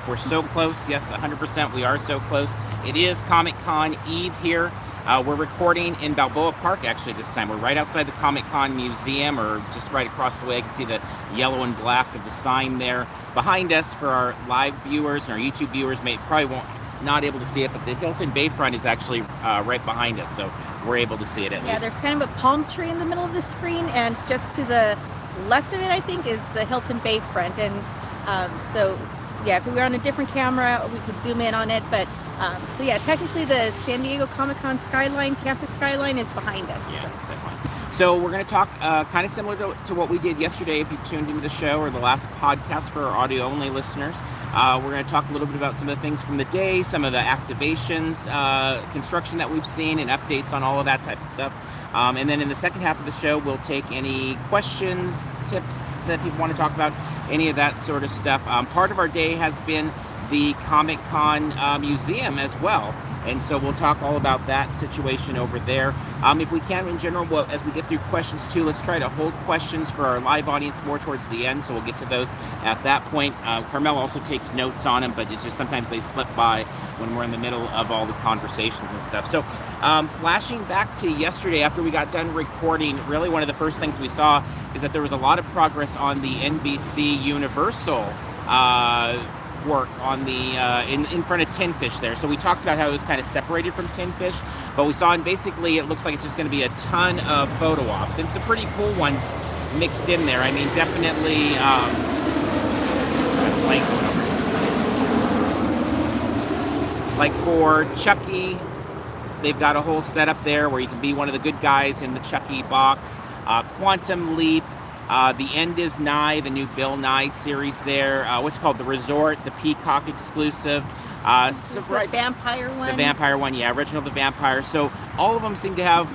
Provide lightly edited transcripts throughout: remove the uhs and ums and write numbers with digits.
Park. We're so close. Yes, 100%. We are so close. It is Comic-Con Eve here. We're recording in Balboa Park actually this time. We're right outside the Comic-Con Museum, or just right across the way. I can see the yellow and black of the sign there. Behind us, for our live viewers and our YouTube viewers, probably won't not able to see it, but the Hilton Bayfront is actually right behind us, so we're able to see it at least. Yeah, there's kind of a palm tree in the middle of the screen, and just to the left of it, I think, is the Hilton Bayfront. And so, yeah, if we were on a different camera, we could zoom in on it. But so yeah, technically the San Diego Comic-Con skyline, campus skyline, is behind us. Yeah, definitely. So we're going to talk kind of similar to what we did yesterday if you tuned into the show, or the last podcast for our audio-only listeners. We're going to talk a little bit about some of the things from the day, some of the activations, construction that we've seen, and updates on all of that type of stuff. And then in the second half of the show, we'll take any questions, tips that people want to talk about, any of that sort of stuff. Part of our day has been the Comic-Con Museum as well. And so we'll talk all about that situation over there. If we can, in general, as we get through questions too, let's try to hold questions for our live audience more towards the end, so we'll get to those at that point. Carmel also takes notes on them, but it's just sometimes they slip by when we're in the middle of all the conversations and stuff. So flashing back to yesterday after we got done recording, really one of the first things we saw is that there was a lot of progress on the NBC Universal work on the in front of Tin Fish there. So we talked about how it was kind of separated from Tin Fish, but we saw, and basically it looks like it's just going to be a ton of photo ops and some pretty cool ones mixed in there. I mean, definitely like for Chucky, they've got a whole setup there where you can be one of the good guys in the Chucky box. Quantum Leap, The End Is Nigh, the new Bill Nye series there. What's called The Resort, the Peacock exclusive. The vampire one. The vampire one, yeah, original The Vampire. So all of them seem to have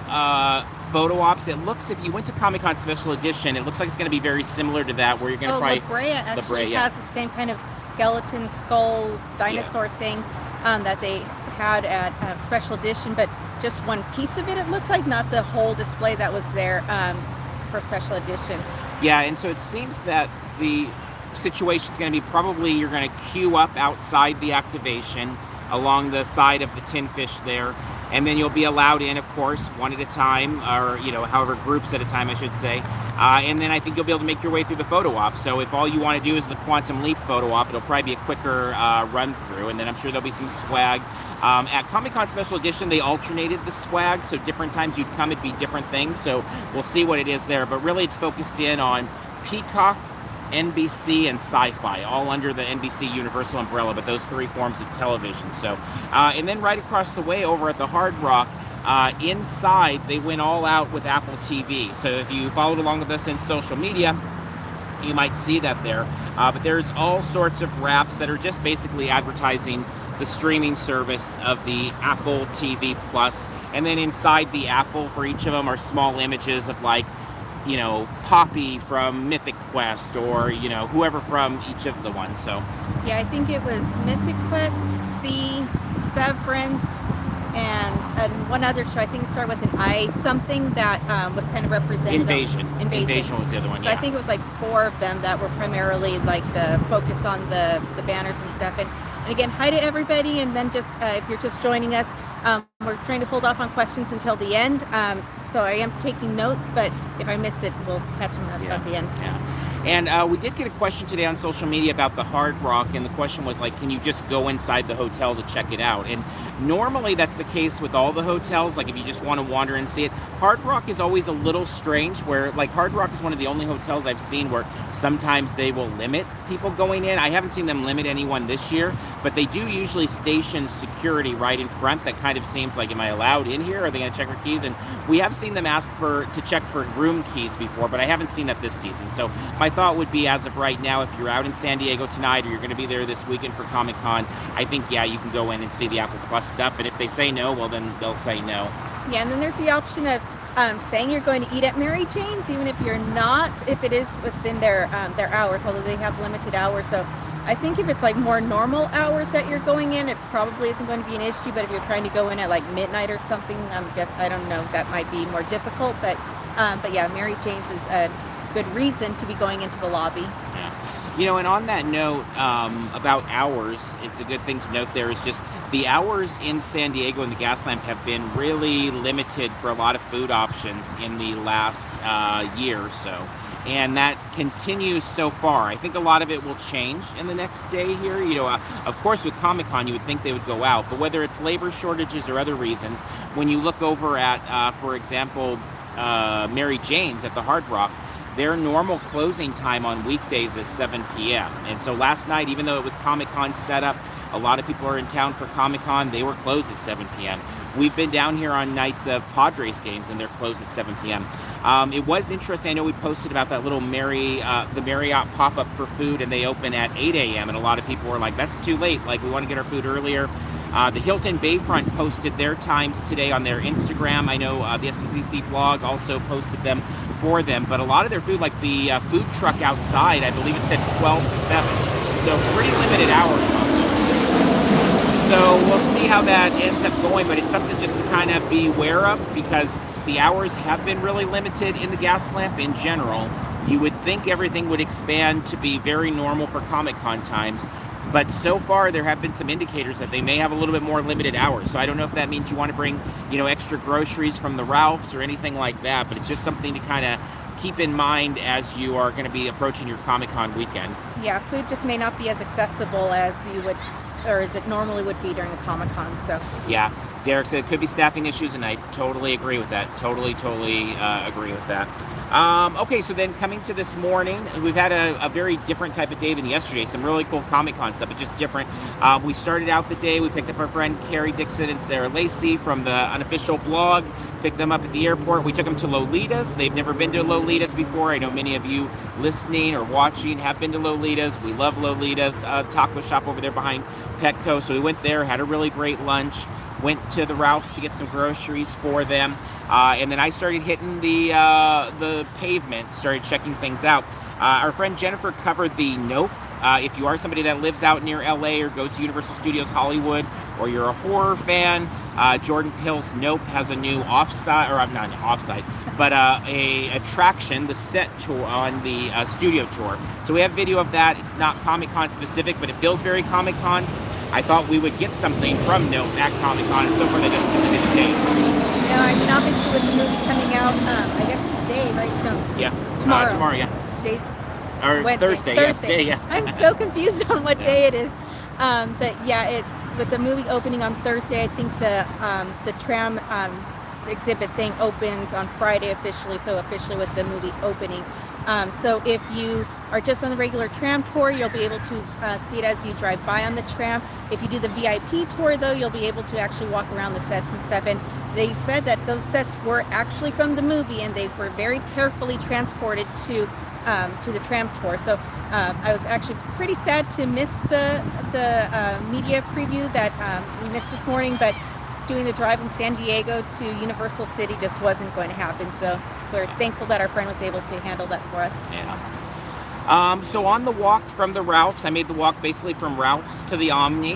photo ops. It looks, if you went to Comic-Con Special Edition, it looks like it's going to be very similar to that, where you're going to probably... La Brea actually has the same kind of skeleton skull dinosaur thing that they had at Special Edition, but just one piece of it looks like, not the whole display that was there for Special Edition. Yeah, and so it seems that the situation is going to be probably you're going to queue up outside the activation along the side of the Tin Fish there, and then you'll be allowed in, of course, one at a time, or however groups at a time, I should say. And then I think you'll be able to make your way through the photo op. So if all you want to do is the Quantum Leap photo op, it'll probably be a quicker run through, and then I'm sure there'll be some swag. At Comic-Con Special Edition, they alternated the swag, so different times you'd come, it'd be different things. So we'll see what it is there. But really, it's focused in on Peacock, NBC, and Sci-Fi, all under the NBC Universal umbrella, but those three forms of television. So, and then right across the way over at the Hard Rock, inside, they went all out with Apple TV. So if you followed along with us in social media, you might see that there. But there's all sorts of wraps that are just basically advertising the streaming service of the Apple TV Plus. And then inside the Apple, for each of them, are small images of, like, Poppy from Mythic Quest, or, whoever from each of the ones. So yeah, I think it was Mythic Quest, C, Severance, and one other show. I think it started with an I, something that was kind of represented. Invasion was the other one. So yeah. I think it was like 4 of them that were primarily like the focus on the banners and stuff. And again, hi to everybody. And then just if you're just joining us, we're trying to hold off on questions until the end. So I am taking notes, but if I miss it, we'll catch them up at the end. Yeah. And we did get a question today on social media about the Hard Rock, and the question was like, can you just go inside the hotel to check it out? And normally that's the case with all the hotels, like if you just want to wander and see it. Hard Rock is always a little strange, where like Hard Rock is one of the only hotels I've seen where sometimes they will limit people going in. I haven't seen them limit anyone this year, but they do usually station security right in front. That kind of seems like, am I allowed in here? Are they going to check our keys? And we have seen them ask to check for room keys before, but I haven't seen that this season. So my thought would be, as of right now, if you're out in San Diego tonight, or you're going to be there this weekend for Comic-Con, I think, yeah, you can go in and see the Apple Plus stuff. And if they say no, well, then they'll say no. Yeah, and then there's the option of saying you're going to eat at Mary Jane's, even if you're not, if it is within their hours, although they have limited hours. So I think if it's like more normal hours that you're going in, it probably isn't going to be an issue. But if you're trying to go in at like midnight or something, I don't know, that might be more difficult. But yeah, Mary Jane's is a good reason to be going into the lobby. Yeah. And on that note, about hours, it's a good thing to note there is just the hours in San Diego and the Gaslamp have been really limited for a lot of food options in the last year or so. And that continues so far. I think a lot of it will change in the next day here. Of course, with Comic-Con, you would think they would go out. But whether it's labor shortages or other reasons, when you look over at, for example, Mary Jane's at the Hard Rock, their normal closing time on weekdays is 7 p.m. And so last night, even though it was Comic-Con setup, a lot of people are in town for Comic-Con, they were closed at 7 p.m. We've been down here on nights of Padres games, and they're closed at 7 p.m. It was interesting. I know we posted about that little the Marriott pop-up for food, and they open at 8 a.m., and a lot of people were like, that's too late. Like, we want to get our food earlier. The Hilton Bayfront posted their times today on their Instagram. I know the SDCC blog also posted them for them, but a lot of their food, like the food truck outside, I believe it said 12 to 7. So pretty limited hours on those. So we'll see how that ends up going, but it's something just to kind of be aware of because the hours have been really limited in the Gaslamp in general. You would think everything would expand to be very normal for Comic-Con times, but so far there have been some indicators that they may have a little bit more limited hours. So I don't know if that means you want to bring, extra groceries from the Ralphs or anything like that, but it's just something to kind of keep in mind as you are going to be approaching your Comic-Con weekend. Yeah, food just may not be as accessible as you would, or as it normally would be during a Comic-Con. So yeah, Derek said it could be staffing issues, and I totally agree with that. Totally agree with that. Okay, so then coming to this morning, we've had a very different type of day than yesterday. Some really cool Comic-Con stuff, but just different. We started out the day, we picked up our friend Carrie Dixon and Sarah Lacey from the Unofficial blog, picked them up at the airport. We took them to Lolita's. They've never been to Lolita's before. I know many of you listening or watching have been to Lolita's. We love Lolita's taco shop over there behind Petco. So we went there, had a really great lunch, went to the Ralphs to get some groceries for them, and then I started hitting the pavement, started checking things out. Our friend Jennifer covered the Nope. If you are somebody that lives out near LA or goes to Universal Studios Hollywood, or you're a horror fan, Jordan Peele's Nope has a new offsite, or not an offsite, but a attraction, the set tour on the studio tour. So we have video of that. It's not Comic-Con specific, but it feels very Comic-Con. I thought we would get something from Nope at Comic-Con, and so far they didn't seem to be the case. I mean, obviously with the movie coming out, I guess today, right? No. Yeah. Tomorrow. Tomorrow, yeah. Today's or Wednesday. Thursday. Yes, day, yeah. I'm so confused on what day it is. But yeah, with the movie opening on Thursday, I think the tram exhibit thing opens on Friday officially, so officially with the movie opening. So if you are just on the regular tram tour, you'll be able to see it as you drive by on the tram. If you do the VIP tour, though, you'll be able to actually walk around the sets and stuff. And they said that those sets were actually from the movie, and they were very carefully transported to the tram tour. So I was actually pretty sad to miss the media preview that we missed this morning, but doing the drive from San Diego to Universal City just wasn't going to happen. So we're thankful that our friend was able to handle that for us. Yeah. So on the walk from the Ralphs, I made the walk basically from Ralphs to the Omni.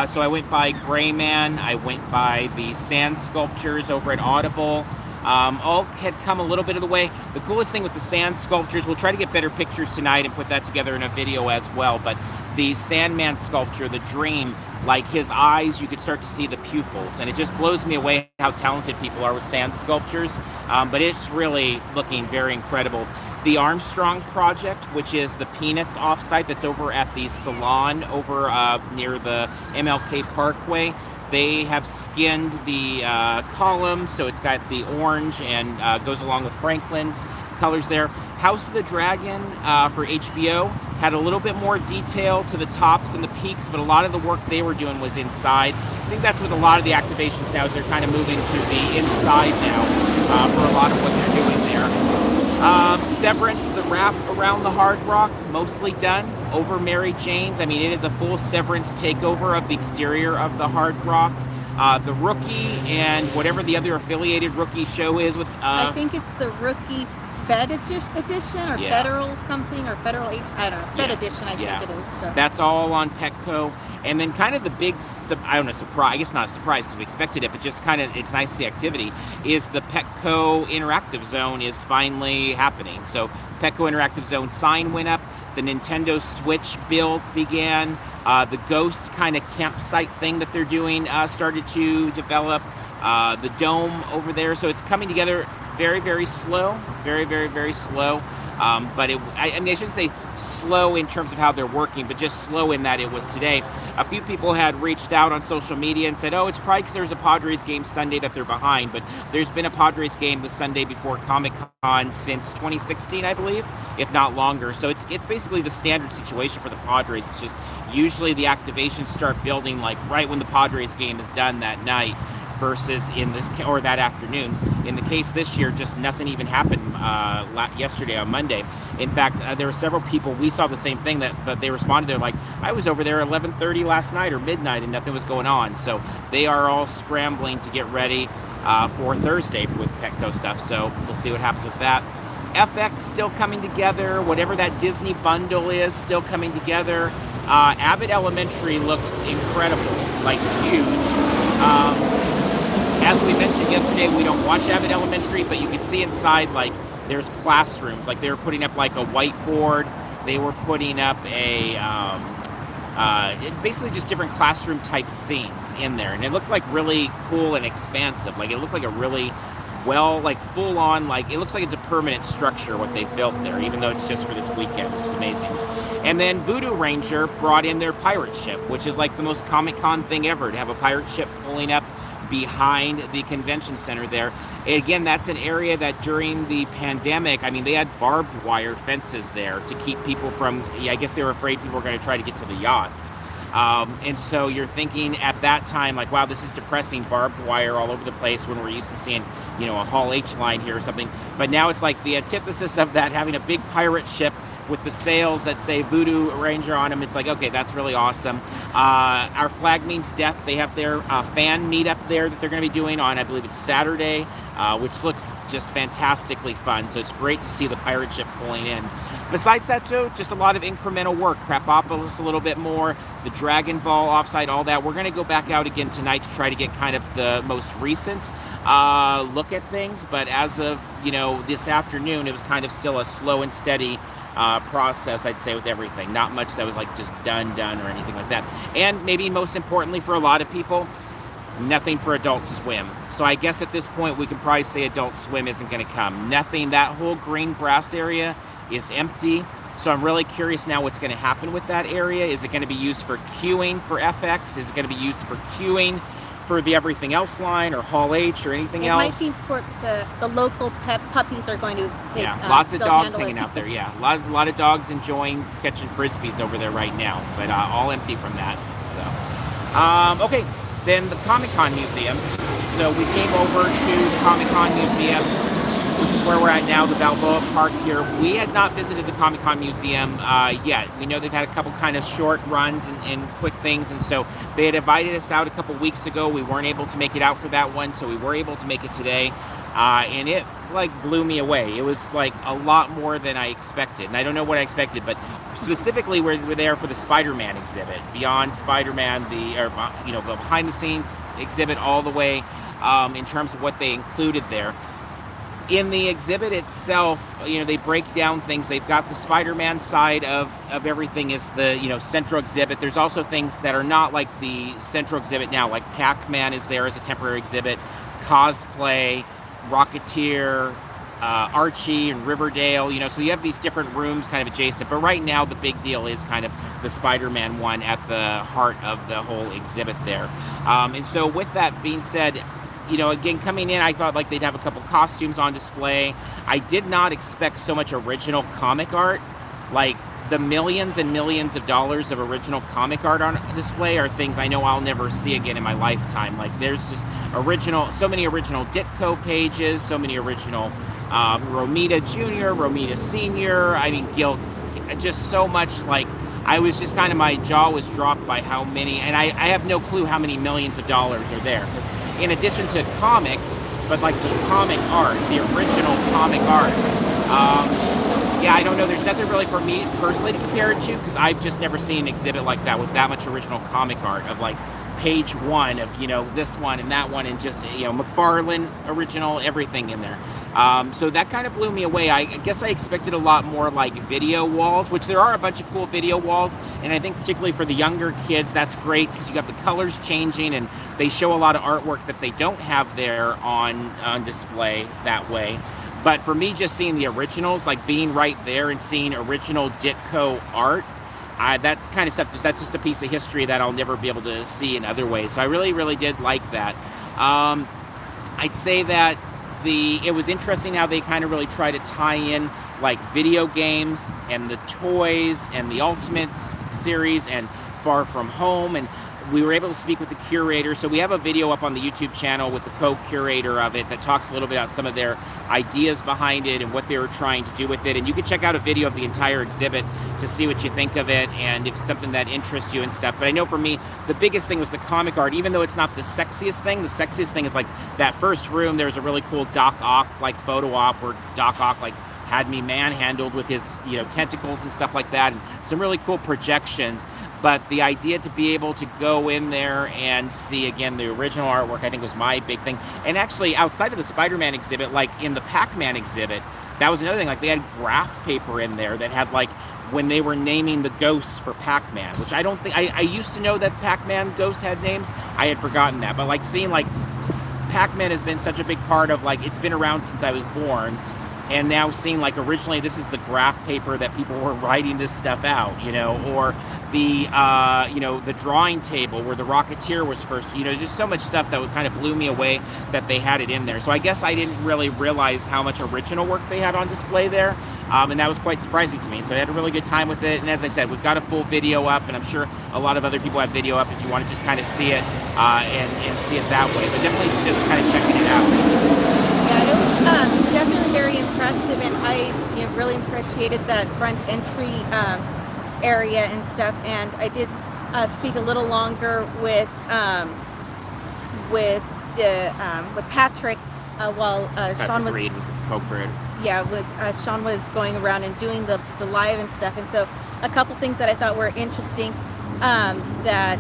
So I went by Grayman, I went by the sand sculptures over at Audible. All had come a little bit of the way. The coolest thing with the sand sculptures, we'll try to get better pictures tonight and put that together in a video as well, but the Sandman sculpture, the Dream, like his eyes, you could start to see the pupils, and it just blows me away how talented people are with sand sculptures, but it's really looking very incredible. The Armstrong Project, which is the Peanuts offsite that's over at the Salon over near the MLK Parkway, they have skinned the columns, so it's got the orange and goes along with Franklin's colors there. House of the Dragon for HBO had a little bit more detail to the tops and the peaks, but a lot of the work they were doing was inside. I think that's with a lot of the activations now, is they're kind of moving to the inside now for a lot of what they're doing there. Severance, the wrap around the Hard Rock, mostly done. Over Mary Jane's, I mean, it is a full Severance takeover of the exterior of the Hard Rock. The Rookie and whatever the other affiliated Rookie show is with... I think it's the Rookie Fed edition or Federal something or Federal I don't know, Fed edition I think it is. So. That's all on Petco. And then kind of the big, I don't know, surprise, I guess not a surprise because we expected it, but just kind of, it's nice to see activity, is the Petco Interactive Zone is finally happening. So Petco Interactive Zone sign went up. The Nintendo Switch build began. The Ghost kind of campsite thing that they're doing started to develop. The dome over there. So it's coming together very, very slow. Very, very, very slow. But I mean, I shouldn't say slow in terms of how they're working, but just slow in that it was today. A few people had reached out on social media and said, oh, it's probably because there's a Padres game Sunday that they're behind, but there's been a Padres game the Sunday before Comic-Con since 2016, I believe, if not longer. So it's basically the standard situation for the Padres. It's just usually the activations start building like right when the Padres game is done that night, versus in this, or that afternoon. In the case this year, just nothing even happened yesterday on Monday. In fact, there were several people, we saw the same thing, but they responded, they're like, I was over there at 11:30 last night or midnight and nothing was going on. So they are all scrambling to get ready for Thursday with Petco stuff. So we'll see what happens with that. FX still coming together. Whatever that Disney bundle is, still coming together. Abbott Elementary looks incredible, like huge. As we mentioned yesterday, we don't watch Abbott Elementary, but you can see inside, like, there's classrooms. Like, they were putting up, like, a whiteboard. They were putting up basically just different classroom-type scenes in there. And it looked, like, really cool and expansive. Like, it looked like a really full-on, like, it looks like it's a permanent structure, what they've built there, even though it's just for this weekend, which is amazing. And then Voodoo Ranger brought in their pirate ship, which is, like, the most Comic-Con thing ever, to have a pirate ship pulling up behind the convention center there. Again, that's an area that during the pandemic, I mean, they had barbed wire fences there to keep people from, I guess they were afraid people were going to try to get to the yachts. And so you're thinking at that time, like, wow, this is depressing, barbed wire all over the place, when we're used to seeing, a Hall H line here or something. But now it's like the antithesis of that, having a big pirate ship with the sails that say Voodoo Ranger on them. It's like, okay, that's really awesome. Our Flag Means Death, they have their fan meetup there that they're going to be doing on, I believe it's Saturday, which looks just fantastically fun. So it's great to see the pirate ship pulling in. Besides that, too, just a lot of incremental work. Crapopolis a little bit more, the Dragon Ball offsite, all that. We're going to go back out again tonight to try to get kind of the most recent look at things. But as of, this afternoon, it was kind of still a slow and steady process, I'd say, with everything. Not much that was like just done or anything like that. And maybe most importantly for a lot of people, nothing for Adult Swim. So I guess at this point we can probably say Adult Swim isn't going to come. Nothing. That whole green grass area is empty. So I'm really curious now what's going to happen with that area. Is it going to be used for queuing for FX? Is it going to be used for queuing for the Everything Else line or Hall H or anything else? It might be for the local puppies are going to take. Yeah, lots of dogs hanging out there. Yeah, a lot of dogs enjoying catching frisbees over there right now, but all empty from that. So, okay, then the Comic-Con Museum. So we came over to the Comic-Con Museum, which is where we're at now, the Balboa Park here. We had not visited the Comic-Con Museum yet. We know they've had a couple kind of short runs and quick things, and so they had invited us out a couple weeks ago. We weren't able to make it out for that one, so we were able to make it today, and it blew me away. It was like a lot more than I expected, and I don't know what I expected, but specifically we're there for the Spider-Man exhibit, Beyond Spider-Man, the behind-the-scenes exhibit all the way in terms of what they included there. In the exhibit itself, they break down things. They've got the Spider-Man side of everything is the, central exhibit. There's also things that are not like the central exhibit now, like Pac-Man is there as a temporary exhibit, cosplay, Rocketeer, Archie and Riverdale, so you have these different rooms kind of adjacent. But right now, the big deal is kind of the Spider-Man one at the heart of the whole exhibit there. And so with that being said, again, coming in, I thought like they'd have a couple costumes on display. I did not expect so much original comic art. Like the millions and millions of dollars of original comic art on display are things I know I'll never see again in my lifetime. Like there's just so many original Ditko pages, so many original Romita Jr., Romita Sr., I mean, Gil, just so much. Like I was just kind of, my jaw was dropped by how many, and I have no clue how many millions of dollars are there. Because in addition to comics, but like the comic art, the original comic art. I don't know. There's nothing really for me personally to compare it to, because I've just never seen an exhibit like that with that much original comic art of like page one of, this one and that one, and just, McFarlane original, everything in there. So that kind of blew me away. I guess I expected a lot more like video walls, which there are a bunch of cool video walls, and I think particularly for the younger kids, that's great because you got the colors changing and they show a lot of artwork that they don't have there on display that way. But for me, just seeing the originals, like being right there and seeing original Ditko art, that kind of stuff, that's just a piece of history that I'll never be able to see in other ways. So I really, really did like that. I'd say that it was interesting how they kind of really try to tie in like video games and the toys and the Ultimates series and Far From Home, and we were able to speak with the curator. So we have a video up on the YouTube channel with the co-curator of it that talks a little bit about some of their ideas behind it and what they were trying to do with it. And you can check out a video of the entire exhibit to see what you think of it and if it's something that interests you and stuff. But I know for me, the biggest thing was the comic art. Even though it's not the sexiest thing is like that first room, there's a really cool Doc Ock like photo op where Doc Ock like had me manhandled with his tentacles and stuff like that, and some really cool projections. But the idea to be able to go in there and see again the original artwork, I think was my big thing. And actually outside of the Spider-Man exhibit, like in the Pac-Man exhibit, that was another thing. Like they had graph paper in there that had like when they were naming the ghosts for Pac-Man, which I don't think I used to know that Pac-Man ghosts had names. I had forgotten that, but like seeing like Pac-Man has been such a big part of like, it's been around since I was born. And now seeing like originally this is the graph paper that people were writing this stuff out, or the the drawing table where the Rocketeer was first, just so much stuff that kind of blew me away that they had it in there. So I guess I didn't really realize how much original work they had on display there, and that was quite surprising to me. So I had a really good time with it. And as I said, we've got a full video up, and I'm sure a lot of other people have video up if you want to just kind of see it and see it that way. But definitely just kind of checking it out. Yeah, it was definitely very impressive, and I really appreciated that front entry area and stuff. And I did speak a little longer with Patrick while Sean was Reed was the co-creator. Yeah, with Sean was going around and doing the live and stuff. And so a couple things that I thought were interesting that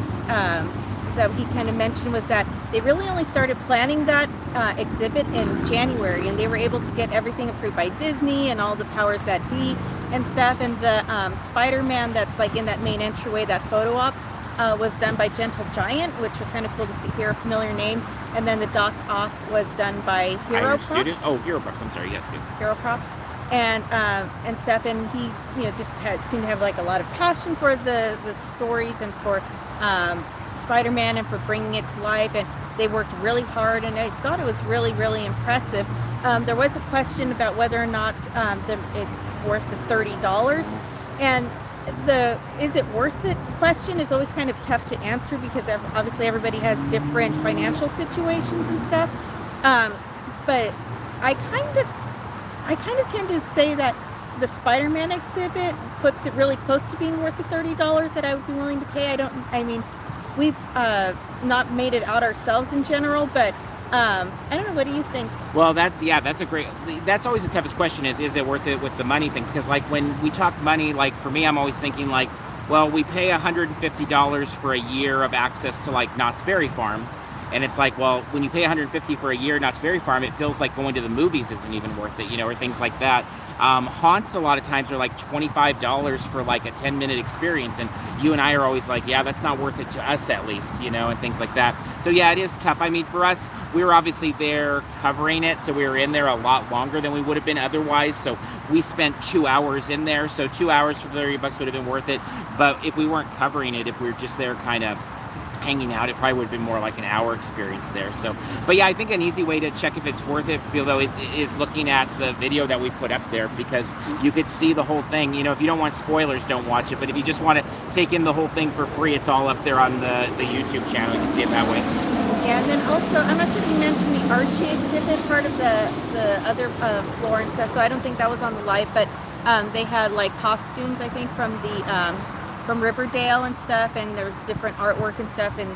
he kind of mentioned was that they really only started planning that exhibit in January, and they were able to get everything approved by Disney and all the powers that be and stuff. And the Spider-Man that's like in that main entryway, that photo op, was done by Gentle Giant, which was kind of cool to see, hear a familiar name. And then the Doc Ock was done by Hero Props. Oh, Hero Props. I'm sorry. Yes. Hero Props. And stuff, and he just seemed to have like a lot of passion for the stories and for Spider-Man and for bringing it to life, and they worked really hard, and I thought it was really, really impressive. There was a question about whether or not it's worth the $30, and the is it worth it question is always kind of tough to answer because obviously everybody has different financial situations and stuff. But I kind of tend to say that the Spider-Man exhibit puts it really close to being worth the $30 that I would be willing to pay. We've not made it out ourselves in general, but I don't know. What do you think? Well, that's always the toughest question is it worth it with the money things? Because like when we talk money, like for me, I'm always thinking like, well, we pay $150 for a year of access to like Knott's Berry Farm. And it's like, well, when you pay $150 for a year at Knott's Berry Farm, it feels like going to the movies isn't even worth it, or things like that. Haunts a lot of times are like $25 for like a 10-minute experience, and you and I are always like, yeah, that's not worth it to us at least, and things like that. So yeah, it is tough. I mean, for us, we were obviously there covering it, so we were in there a lot longer than we would have been otherwise. So we spent 2 hours in there, so 2 hours for $30 would have been worth it. But if we weren't covering it, if we were just there kind of hanging out, it probably would have been more like an hour experience there. So, but yeah, I think an easy way to check if it's worth it, though, is looking at the video that we put up there, because you could see the whole thing. If you don't want spoilers, don't watch it. But if you just want to take in the whole thing for free, it's all up there on the YouTube channel. You can see it that way. Yeah, and then also, I'm not sure if you mentioned the Archie exhibit, part of the other floor and stuff. So I don't think that was on the live, but they had like costumes, I think, from from Riverdale and stuff, and there was different artwork and stuff in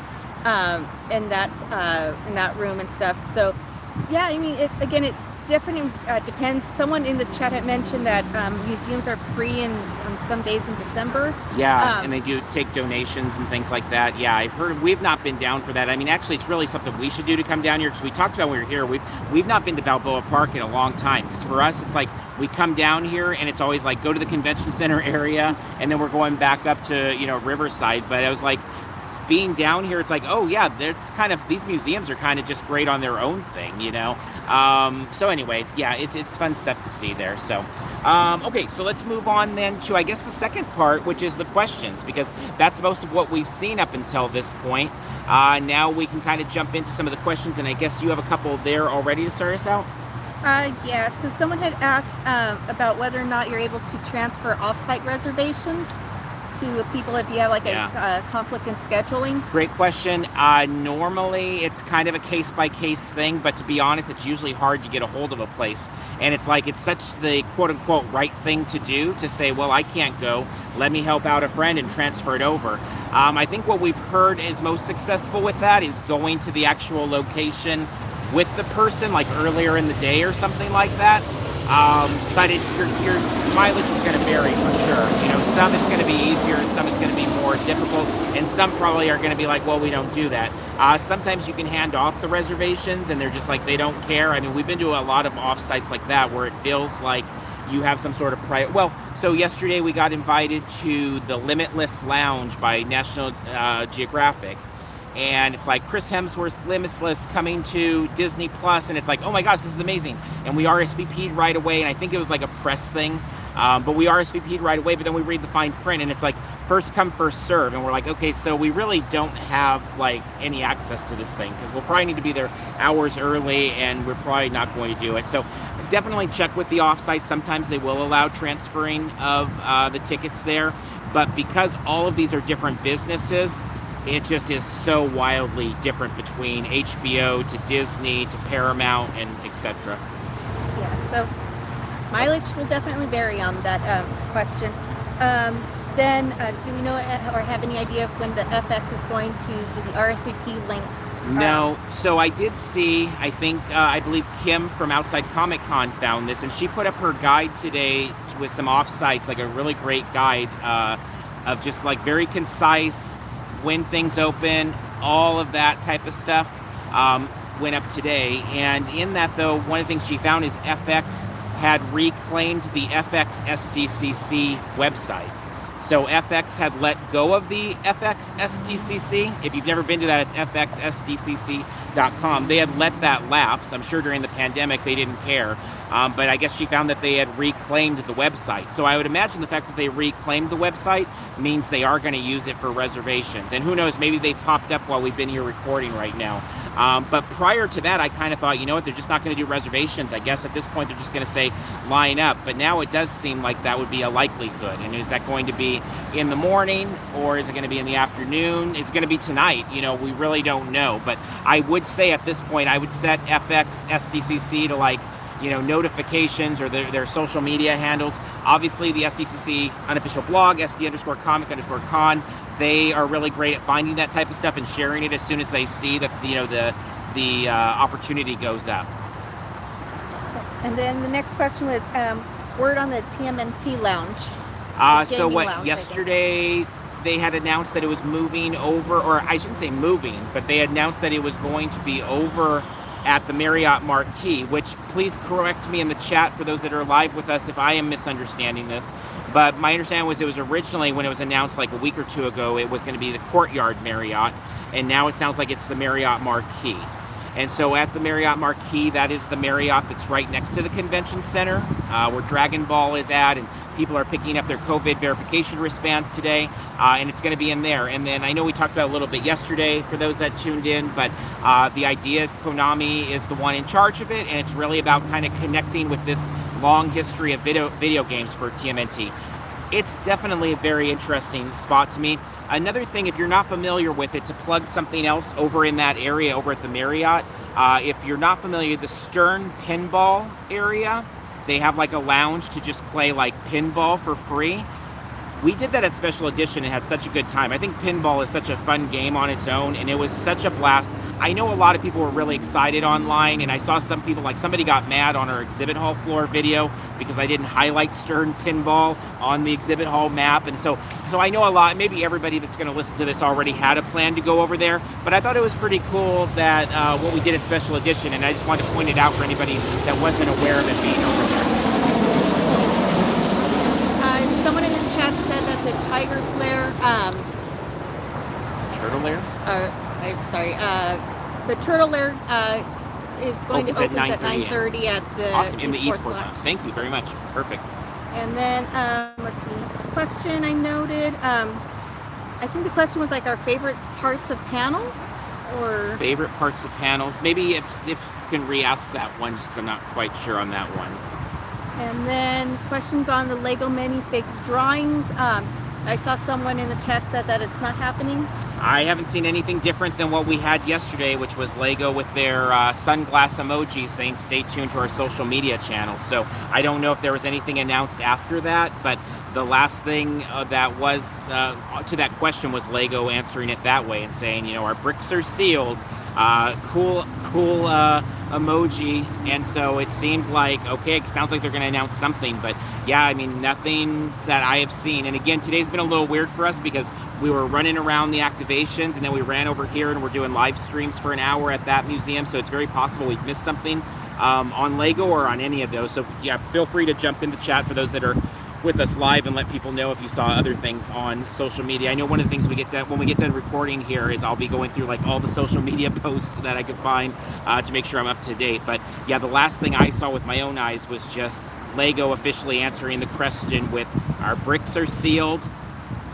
that room and stuff. So yeah, I mean, definitely depends. Someone in the chat had mentioned that museums are free on some days in December. Yeah, and they do take donations and things like that. Yeah, I've heard. We've not been down for that. I mean, actually, it's really something we should do to come down here, because we talked about when we were here. We've not been to Balboa Park in a long time, because for us, it's like we come down here and it's always like go to the convention center area, and then we're going back up to Riverside. But I was like, being down here, it's like, oh yeah, there's kind of, these museums are kind of just great on their own thing. So anyway, yeah, it's fun stuff to see there. So okay, so let's move on then to, I guess, the second part, which is the questions, because that's most of what we've seen up until this point. Now we can kind of jump into some of the questions, and I guess you have a couple there already to start us out. Yeah, so someone had asked about whether or not you're able to transfer off-site reservations to people if you have like a conflict in scheduling. Great question. Normally it's kind of a case-by-case thing, but to be honest, it's usually hard to get a hold of a place. And it's like, it's such the quote-unquote right thing to do, to say, well, I can't go, let me help out a friend and transfer it over. I think what we've heard is most successful with that is going to the actual location with the person, like earlier in the day or something like that. But it's your mileage is going to vary for sure. Some it's going to be easier, and some it's going to be more difficult, and some probably are going to be like, well, we don't do that. Sometimes you can hand off the reservations, and they're just like, they don't care. I mean, we've been to a lot of off-sites like that where it feels like you have some sort of prior. Well, so yesterday we got invited to the Limitless Lounge by National Geographic. And it's like Chris Hemsworth Limitless coming to Disney Plus, and it's like, oh my gosh, this is amazing. And we RSVP'd right away, and I think it was like a press thing, but we RSVP'd right away. But then we read the fine print, and it's like first come, first serve, and we're like, okay, so we really don't have like any access to this thing, because we'll probably need to be there hours early, and we're probably not going to do it. So definitely check with the offsite. Sometimes they will allow transferring of the tickets there, but because all of these are different businesses, it just is so wildly different between HBO to Disney to Paramount and etc. Yeah, so mileage will definitely vary on that question. Then, do we know or have any idea of when the FX is going to do the RSVP link? No. So I did see, I believe Kim from Outside Comic Con found this, and she put up her guide today with some offsites, like a really great guide of just like very concise, when things open, all of that type of stuff went up today. And in that, though, one of the things she found is FX had reclaimed the FX SDCC website. So FX had let go of the FX SDCC. If you've never been to that, it's fxsdcc.com. They had let that lapse. I'm sure during the pandemic they didn't care. But I guess she found that they had reclaimed the website. So I would imagine the fact that they reclaimed the website means they are going to use it for reservations. And who knows, maybe they've popped up while we've been here recording right now. But prior to that, I kind of thought, you know what, they're just not going to do reservations. I guess at this point they're just going to say line up. But now it does seem like that would be a likelihood. And is that going to be in the morning, or is it going to be in the afternoon? Is it going to be tonight? We really don't know. But I would say at this point, I would set FX SDCC to notifications or their social media handles. Obviously, the SDCC unofficial blog, SD_comic_con, they are really great at finding that type of stuff and sharing it as soon as they see that the opportunity goes up. And then the next question was word on the TMNT Lounge. So what? Yesterday they had announced that it was moving over, or I shouldn't say moving, but they announced that it was going to be over at the Marriott Marquis, which please correct me in the chat for those that are live with us if I am misunderstanding this. But my understanding was it was originally, when it was announced like a week or two ago, it was going to be the Courtyard Marriott, and now it sounds like it's the Marriott Marquis. And so at the Marriott Marquis, that is the Marriott that's right next to the convention center, where Dragon Ball is at, and people are picking up their COVID verification wristbands today, and it's going to be in there. And then I know we talked about it a little bit yesterday for those that tuned in, but the idea is Konami is the one in charge of it, and it's really about kind of connecting with this long history of video games for TMNT. It's definitely a very interesting spot to me. Another thing, if you're not familiar with it, to plug something else over in that area over at the Marriott, if you're not familiar, the Stern Pinball area, they have like a lounge to just play like pinball for free. we did that at Special Edition and had such a good time. I think pinball is such a fun game on its own, and it was such a blast. I know a lot of people were really excited online, and I saw some people, like somebody got mad on our exhibit hall floor video because I didn't highlight Stern Pinball on the exhibit hall map. And so I know a lot, maybe everybody that's going to listen to this already had a plan to go over there, but I thought it was pretty cool that what we did at Special Edition, and I just wanted to point it out for anybody that wasn't aware of it being over there. Someone in the chat said that the Tiger's Lair, Turtle Lair? I'm sorry, the Turtle Lair is going to open at 9:30 at the awesome, in the Esports Esports Lounge. Thank you very much. Perfect. And then, let's see, next question I noted. I think the question was like our favorite parts of panels, or favorite parts of panels. Maybe if you can re-ask that one, just because I'm not quite sure on that one. And then questions on the Lego Minifigs drawings. I saw someone in the chat said that it's not happening. I haven't seen anything different than what we had yesterday, which was Lego with their sunglass emoji saying stay tuned to our social media channels. So I don't know if there was anything announced after that, but the last thing that was to that question was Lego answering it that way and saying, our bricks are sealed. Cool emoji. And so it seemed like, okay, it sounds like they're going to announce something, but yeah, I mean, nothing that I have seen. And again, today's been a little weird for us because we were running around the activations and then we ran over here and we're doing live streams for an hour at that museum. So it's very possible we've missed something on Lego or on any of those. So yeah, feel free to jump in the chat for those that are with us live and let people know if you saw other things on social media. I know one of the things we get done when we get done recording here is I'll be going through like all the social media posts that I could find to make sure I'm up to date. But yeah, the last thing I saw with my own eyes was just Lego officially answering the question with our bricks are sealed.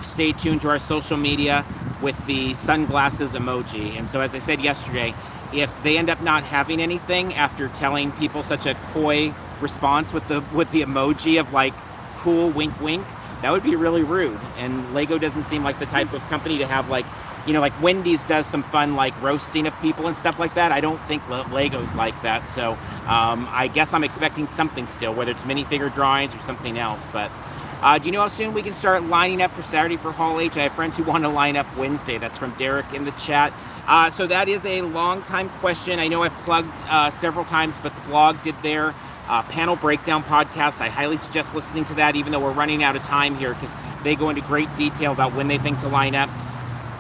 Stay tuned to our social media with the sunglasses emoji. And so as I said yesterday, if they end up not having anything after telling people such a coy response with the emoji of like cool wink wink, that would be really rude. And Lego doesn't seem like the type of company to have like like Wendy's does some fun like roasting of people and stuff like that. I don't think Lego's like that. So I guess I'm expecting something still, whether it's minifigure drawings or something else. But do you know how soon we can start lining up for Saturday for Hall H? I have friends who want to line up Wednesday. That's from Derek in the chat. So that is a long time question. I know I've plugged several times, but the blog did their panel breakdown podcast. I highly suggest listening to that, even though we're running out of time here, because they go into great detail about when they think to line up.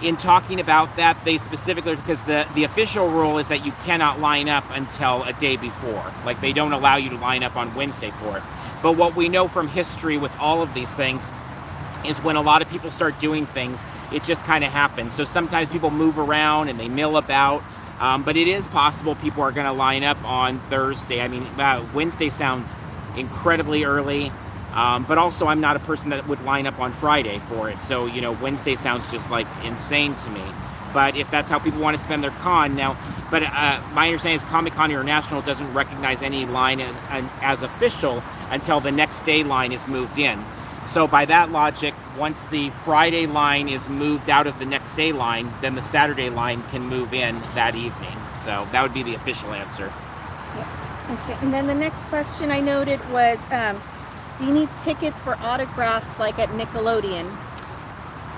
In talking about that, they specifically, because the official rule is that you cannot line up until a day before. Like, they don't allow you to line up on Wednesday for it. But what we know from history with all of these things is when a lot of people start doing things, it just kind of happens. So sometimes people move around and they mill about. But it is possible people are going to line up on Thursday. I mean, Wednesday sounds incredibly early, but also I'm not a person that would line up on Friday for it. So, Wednesday sounds just like insane to me. But if that's how people want to spend their con now, but my understanding is Comic-Con International doesn't recognize any line as official until the next day line is moved in. So by that logic, once the Friday line is moved out of the next day line, then the Saturday line can move in that evening. So that would be the official answer. Yeah. Okay. And then the next question I noted was, do you need tickets for autographs like at Nickelodeon?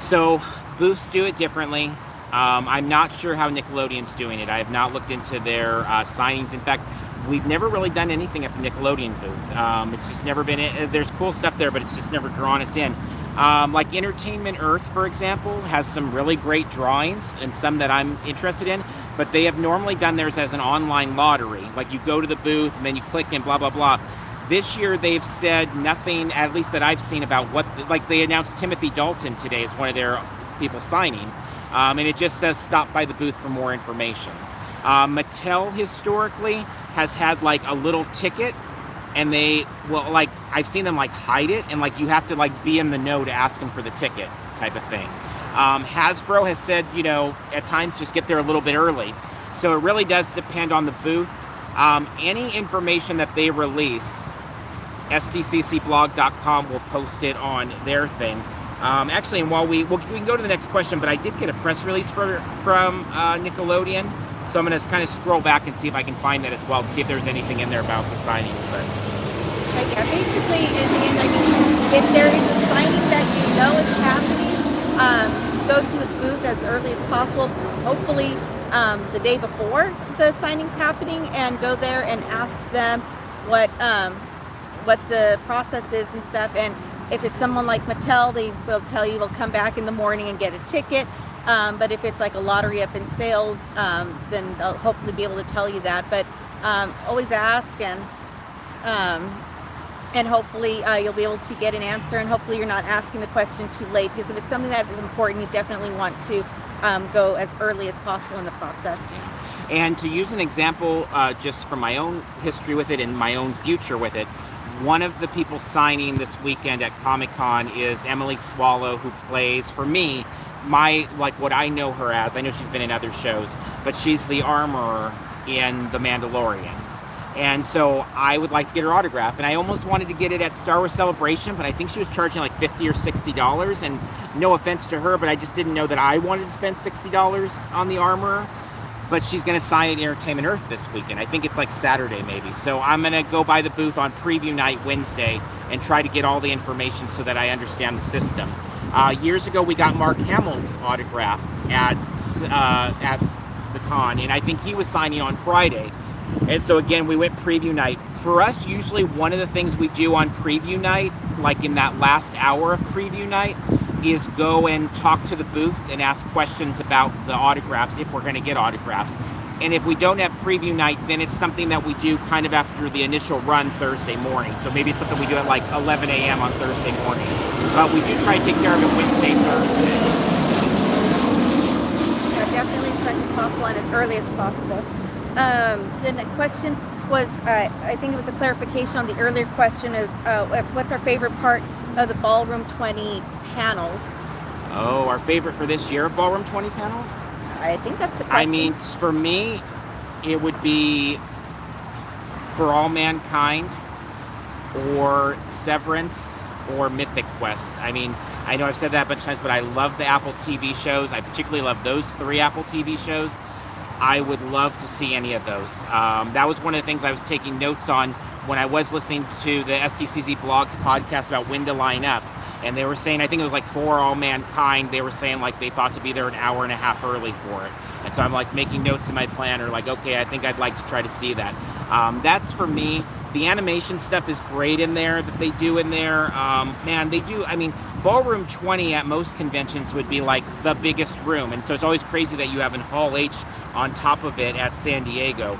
So booths do it differently. I'm not sure how Nickelodeon's doing it. I have not looked into their signings. In fact, we've never really done anything at the Nickelodeon booth. It's just never been, there's cool stuff there, but it's just never drawn us in. Like Entertainment Earth, for example, has some really great drawings and some that I'm interested in, but they have normally done theirs as an online lottery. Like you go to the booth and then you click and blah, blah, blah. This year they've said nothing, at least that I've seen, about like they announced Timothy Dalton today as one of their people signing. And it just says stop by the booth for more information. Mattel historically has had like a little ticket, and I've seen them like hide it, and like you have to like be in the know to ask them for the ticket type of thing. Hasbro has said, at times just get there a little bit early. So it really does depend on the booth. Any information that they release, SDCCblog.com will post it on their thing. Actually, and while we can go to the next question, but I did get a press release from Nickelodeon, so I'm going to kind of scroll back and see if I can find that as well to see if there's anything in there about the signings. But But yeah, basically, in the end, I mean, if there is a signing that you know is happening, go to the booth as early as possible. Hopefully, the day before the signing's happening, and go there and ask them what the process is and stuff. And if it's someone like Mattel, they will tell you they'll come back in the morning and get a ticket. But if it's like a lottery up in sales, then they'll hopefully be able to tell you that. But always ask, and hopefully you'll be able to get an answer, and hopefully you're not asking the question too late, because if it's something that is important, you definitely want to go as early as possible in the process. And to use an example, just from my own history with it and my own future with it, one of the people signing this weekend at Comic-Con is Emily Swallow, who plays, for me, what I know her as. I know she's been in other shows, but she's the armorer in The Mandalorian. And so I would like to get her autograph, and I almost wanted to get it at Star Wars Celebration, but I think she was charging like $50 or $60, and no offense to her, but I just didn't know that I wanted to spend $60 on the armorer. But she's going to sign at Entertainment Earth this weekend. I think it's like Saturday maybe. So I'm going to go by the booth on preview night Wednesday and try to get all the information so that I understand the system. Years ago, we got Mark Hamill's autograph at the con, and I think he was signing on Friday. And so again, we went preview night. For us, usually one of the things we do on preview night, like in that last hour of preview night, is go and talk to the booths and ask questions about the autographs if we're going to get autographs. And if we don't have preview night, then it's something that we do kind of after the initial run Thursday morning. So maybe it's something we do at like 11 a.m. on Thursday morning. But we do try to take care of it Wednesday, Thursday. Yeah, definitely as much as possible and as early as possible. The next question was, I think it was a clarification on the earlier question of what's our favorite part of the Ballroom 20 panels. Oh, our favorite for this year of Ballroom 20 panels? I think that's the question. I mean, for me, it would be For All Mankind or Severance or Mythic Quest. I mean, I know I've said that a bunch of times, but I love the Apple TV shows. I particularly love those 3 Apple TV shows. I would love to see any of those. That was one of the things I was taking notes on when I was listening to the SDCC Blogs podcast about when to line up. And they were saying, I think it was like For All Mankind, they were saying like they thought to be there an hour and a half early for it. And so I'm like making notes in my planner, like, okay, I think I'd like to try to see that. That's for me. The animation stuff is great in there that they do in there. Man, they do. I mean, Ballroom 20 at most conventions would be like the biggest room. And so it's always crazy that you have in Hall H on top of it at San Diego.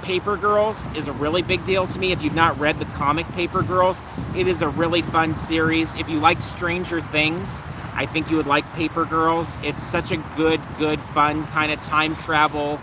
Paper Girls is a really big deal to me. If you've not read the comic Paper Girls, it is a really fun series. If you like Stranger Things, I think you would like Paper Girls. It's such a good, fun kind of time travel,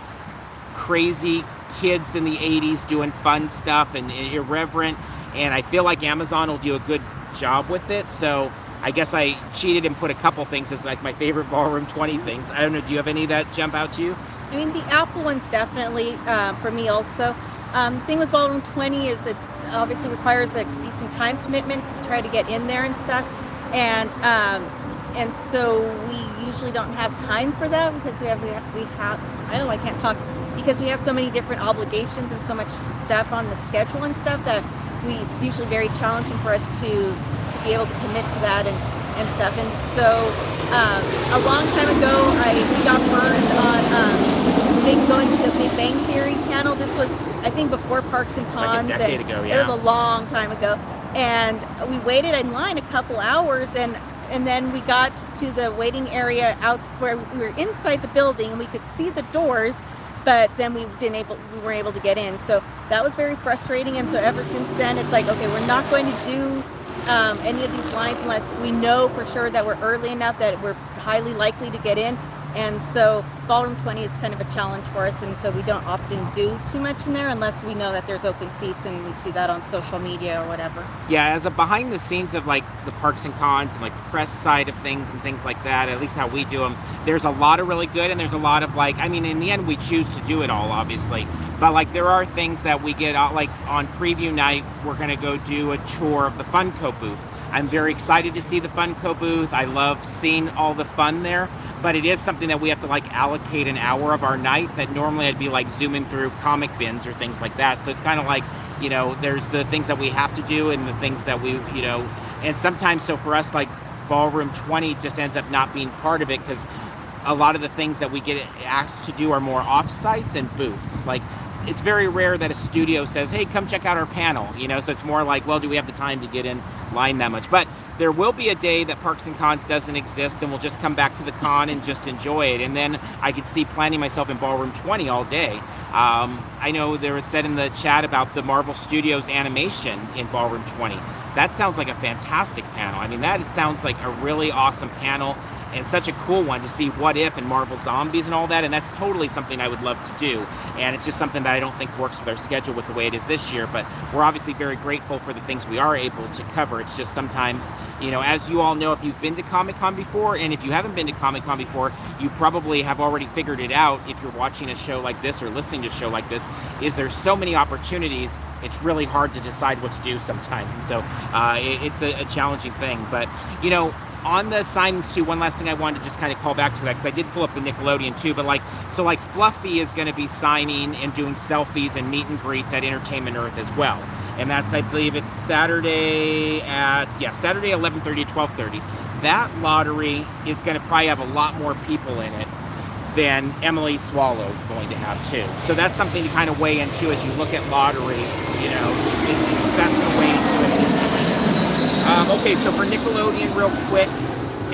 crazy kids in the 80s doing fun stuff and irreverent. And I feel like Amazon will do a good job with it. So I guess I cheated and put a couple things as like my favorite Ballroom 20 things. I don't know, do you have any that jump out to you? I mean, the Apple one's definitely for me also. The thing with Ballroom 20 is it obviously requires a decent time commitment to try to get in there and stuff. And so we usually don't have time for that because we have I know I can't talk because we have so many different obligations and so much stuff on the schedule and stuff that it's usually very challenging for us to be able to commit to that and stuff. And so a long time ago, we got burned on going to the Big Bang Theory panel. This was, I think, before Parks and Cons. Like a decade ago, yeah. It was a long time ago. And we waited in line a couple hours, and then we got to the waiting area out where we were inside the building and we could see the doors, but then we weren't able to get in. So that was very frustrating. And so ever since then, it's like, okay, we're not going to do any of these lines unless we know for sure that we're early enough that we're highly likely to get in. And so Ballroom 20 is kind of a challenge for us, and so we don't often do too much in there unless we know that there's open seats and we see that on social media or whatever. Yeah, as a behind the scenes of like the Parks and Cons and like the press side of things and things like that, at least how we do them, there's a lot of really good and there's a lot of like, I mean, in the end we choose to do it all obviously, but like there are things that we get out, like on preview night, we're going to go do a tour of the Funko booth. I'm very excited to see the Funko booth. I love seeing all the fun there, but it is something that we have to like allocate an hour of our night that normally I'd be like zooming through comic bins or things like that. So it's kind of like, you know, there's the things that we have to do and the things that we, you know, and sometimes, so for us, like Ballroom 20 just ends up not being part of it because a lot of the things that we get asked to do are more off-sites and booths. Like, it's very rare that a studio says, hey, come check out our panel, you know, so it's more like, well, do we have the time to get in line that much? But there will be a day that Parks and Cons doesn't exist, and we'll just come back to the con and just enjoy it. And then I could see planning myself in Ballroom 20 all day. I know there was said in the chat about the Marvel Studios animation in Ballroom 20. That sounds like a fantastic panel. I mean, that sounds like a really awesome panel and such a cool one to see What If and Marvel Zombies and all that, and that's totally something I would love to do, and it's just something that I don't think works with our schedule with the way it is this year, but we're obviously very grateful for the things we are able to cover. It's just sometimes, you know, as you all know, if you've been to Comic-Con before, and if you haven't been to Comic-Con before, you probably have already figured it out if you're watching a show like this or listening to a show like this, is there's so many opportunities, it's really hard to decide what to do sometimes, and so it's a challenging thing, but, you know, on the signings too, one last thing I wanted to just kind of call back to that, because I did pull up the Nickelodeon too, but like, so like Fluffy is going to be signing and doing selfies and meet and greets at Entertainment Earth as well. And that's, I believe it's Saturday 11:30 to 12:30. That lottery is going to probably have a lot more people in it than Emily Swallow is going to have too. So that's something to kind of weigh into as you look at lotteries, you know, that's going to weigh into it. Okay, so for Nickelodeon real quick,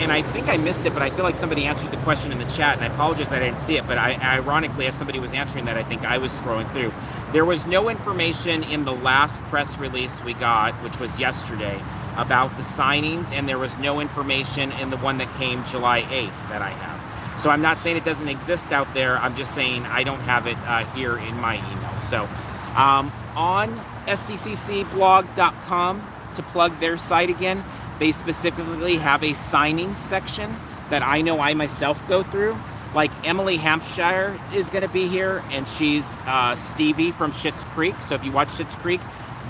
and I think I missed it, but I feel like somebody answered the question in the chat, and I apologize that I didn't see it, but ironically, as somebody was answering that, I think I was scrolling through. There was no information in the last press release we got, which was yesterday, about the signings, and there was no information in the one that came July 8th that I have. So I'm not saying it doesn't exist out there, I'm just saying I don't have it here in my email. So on SDCCblog.com, to plug their site again, they specifically have a signing section that I know I myself go through. Like Emily Hampshire is going to be here, and she's Stevie from Schitt's Creek. So if you watch Schitt's Creek,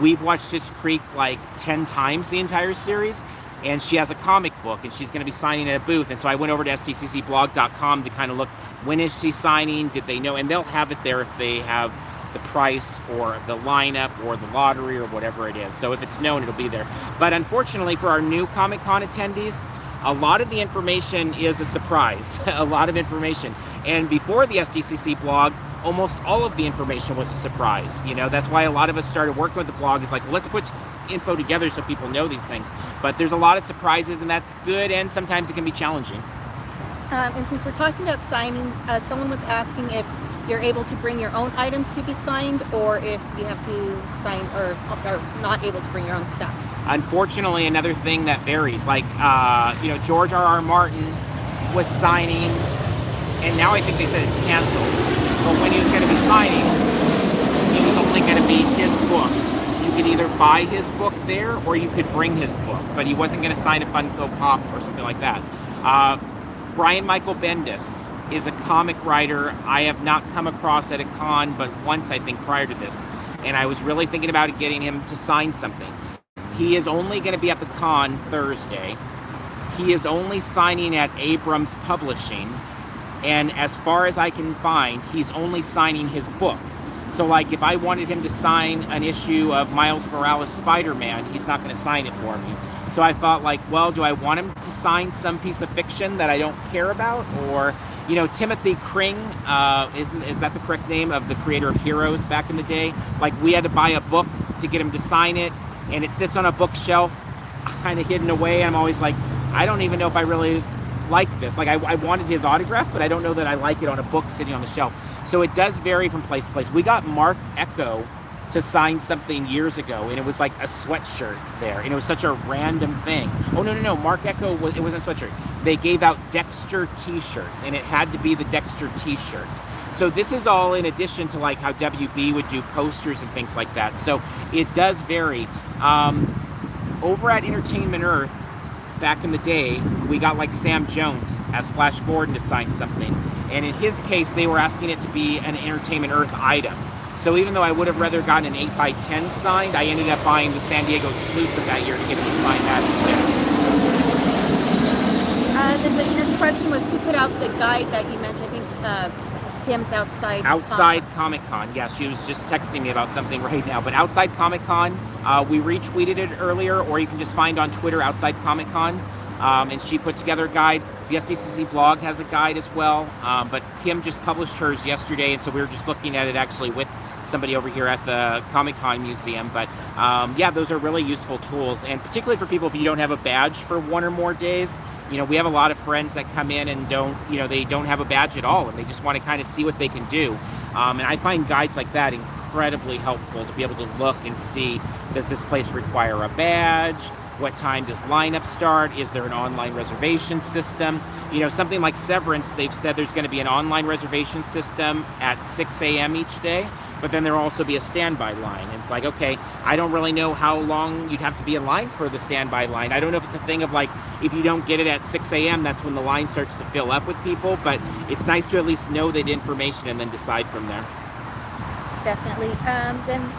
we've watched Schitt's Creek like 10 times the entire series, and she has a comic book, and she's going to be signing at a booth. And so I went over to SDCCblog.com to kind of look, when is she signing? Did they know? And they'll have it there if they have the price or the lineup or the lottery or whatever it is. So if it's known, it'll be there. But unfortunately for our new Comic-Con attendees, a lot of the information is a surprise. A lot of information. And before the SDCC blog, almost all of the information was a surprise. You know, that's why a lot of us started working with the blog, is like, well, let's put info together so people know these things. But there's a lot of surprises, and that's good, and sometimes it can be challenging. And since we're talking about signings, someone was asking if you're able to bring your own items to be signed, or if you have to sign or are not able to bring your own stuff. Unfortunately, another thing that varies, like, you know, George R.R. Martin was signing, and now I think they said it's canceled. But when he was going to be signing, it was only going to be his book. You could either buy his book there, or you could bring his book, but he wasn't going to sign a Funko Pop or something like that. Brian Michael Bendis is a comic writer I have not come across at a con, but once, I think, prior to this. And I was really thinking about getting him to sign something. He is only going to be at the con Thursday. He is only signing at Abrams Publishing. And as far as I can find, he's only signing his book. So, like, if I wanted him to sign an issue of Miles Morales Spider-Man, he's not going to sign it for me. So I thought, like, well, do I want him to sign some piece of fiction that I don't care about? Or, you know, Timothy Kring, is that the correct name of the creator of Heroes back in the day? Like, we had to buy a book to get him to sign it, and it sits on a bookshelf, kind of hidden away. I'm always like, I don't even know if I really like this. Like, I wanted his autograph, but I don't know that I like it on a book sitting on the shelf. So it does vary from place to place. We got Mark Echo to sign something years ago, and it was like a sweatshirt there, and it was such a random thing. Oh, no, Mark Echo, it wasn't a sweatshirt. They gave out Dexter t-shirts, and it had to be the Dexter t-shirt. So this is all in addition to like how WB would do posters and things like that. So it does vary. Over at Entertainment Earth, back in the day, we got like Sam Jones as Flash Gordon to sign something. And in his case, they were asking it to be an Entertainment Earth item. So even though I would have rather gotten an 8x10 signed, I ended up buying the San Diego exclusive that year to get him to sign that instead. Then the next question was who put out the guide that you mentioned. I think Kim's Outside Comic-Con. Yeah, she was just texting me about something right now. But Outside Comic-Con, we retweeted it earlier, or you can just find on Twitter Outside Comic-Con. And she put together a guide. The SDCC blog has a guide as well. But Kim just published hers yesterday, and so we were just looking at it actually with somebody over here at the Comic-Con Museum. But yeah, those are really useful tools, and particularly for people if you don't have a badge for one or more days. You know, we have a lot of friends that come in and they don't have a badge at all, and they just want to kind of see what they can do. And I find guides like that incredibly helpful to be able to look and see, does this place require a badge? What time does lineup start? Is there an online reservation system? You know, something like Severance, they've said there's going to be an online reservation system at 6 a.m. each day, but then there'll also be a standby line. And it's like, okay, I don't really know how long you'd have to be in line for the standby line. I don't know if it's a thing of like, if you don't get it at 6 a.m., that's when the line starts to fill up with people, but it's nice to at least know that information and then decide from there. Definitely. Then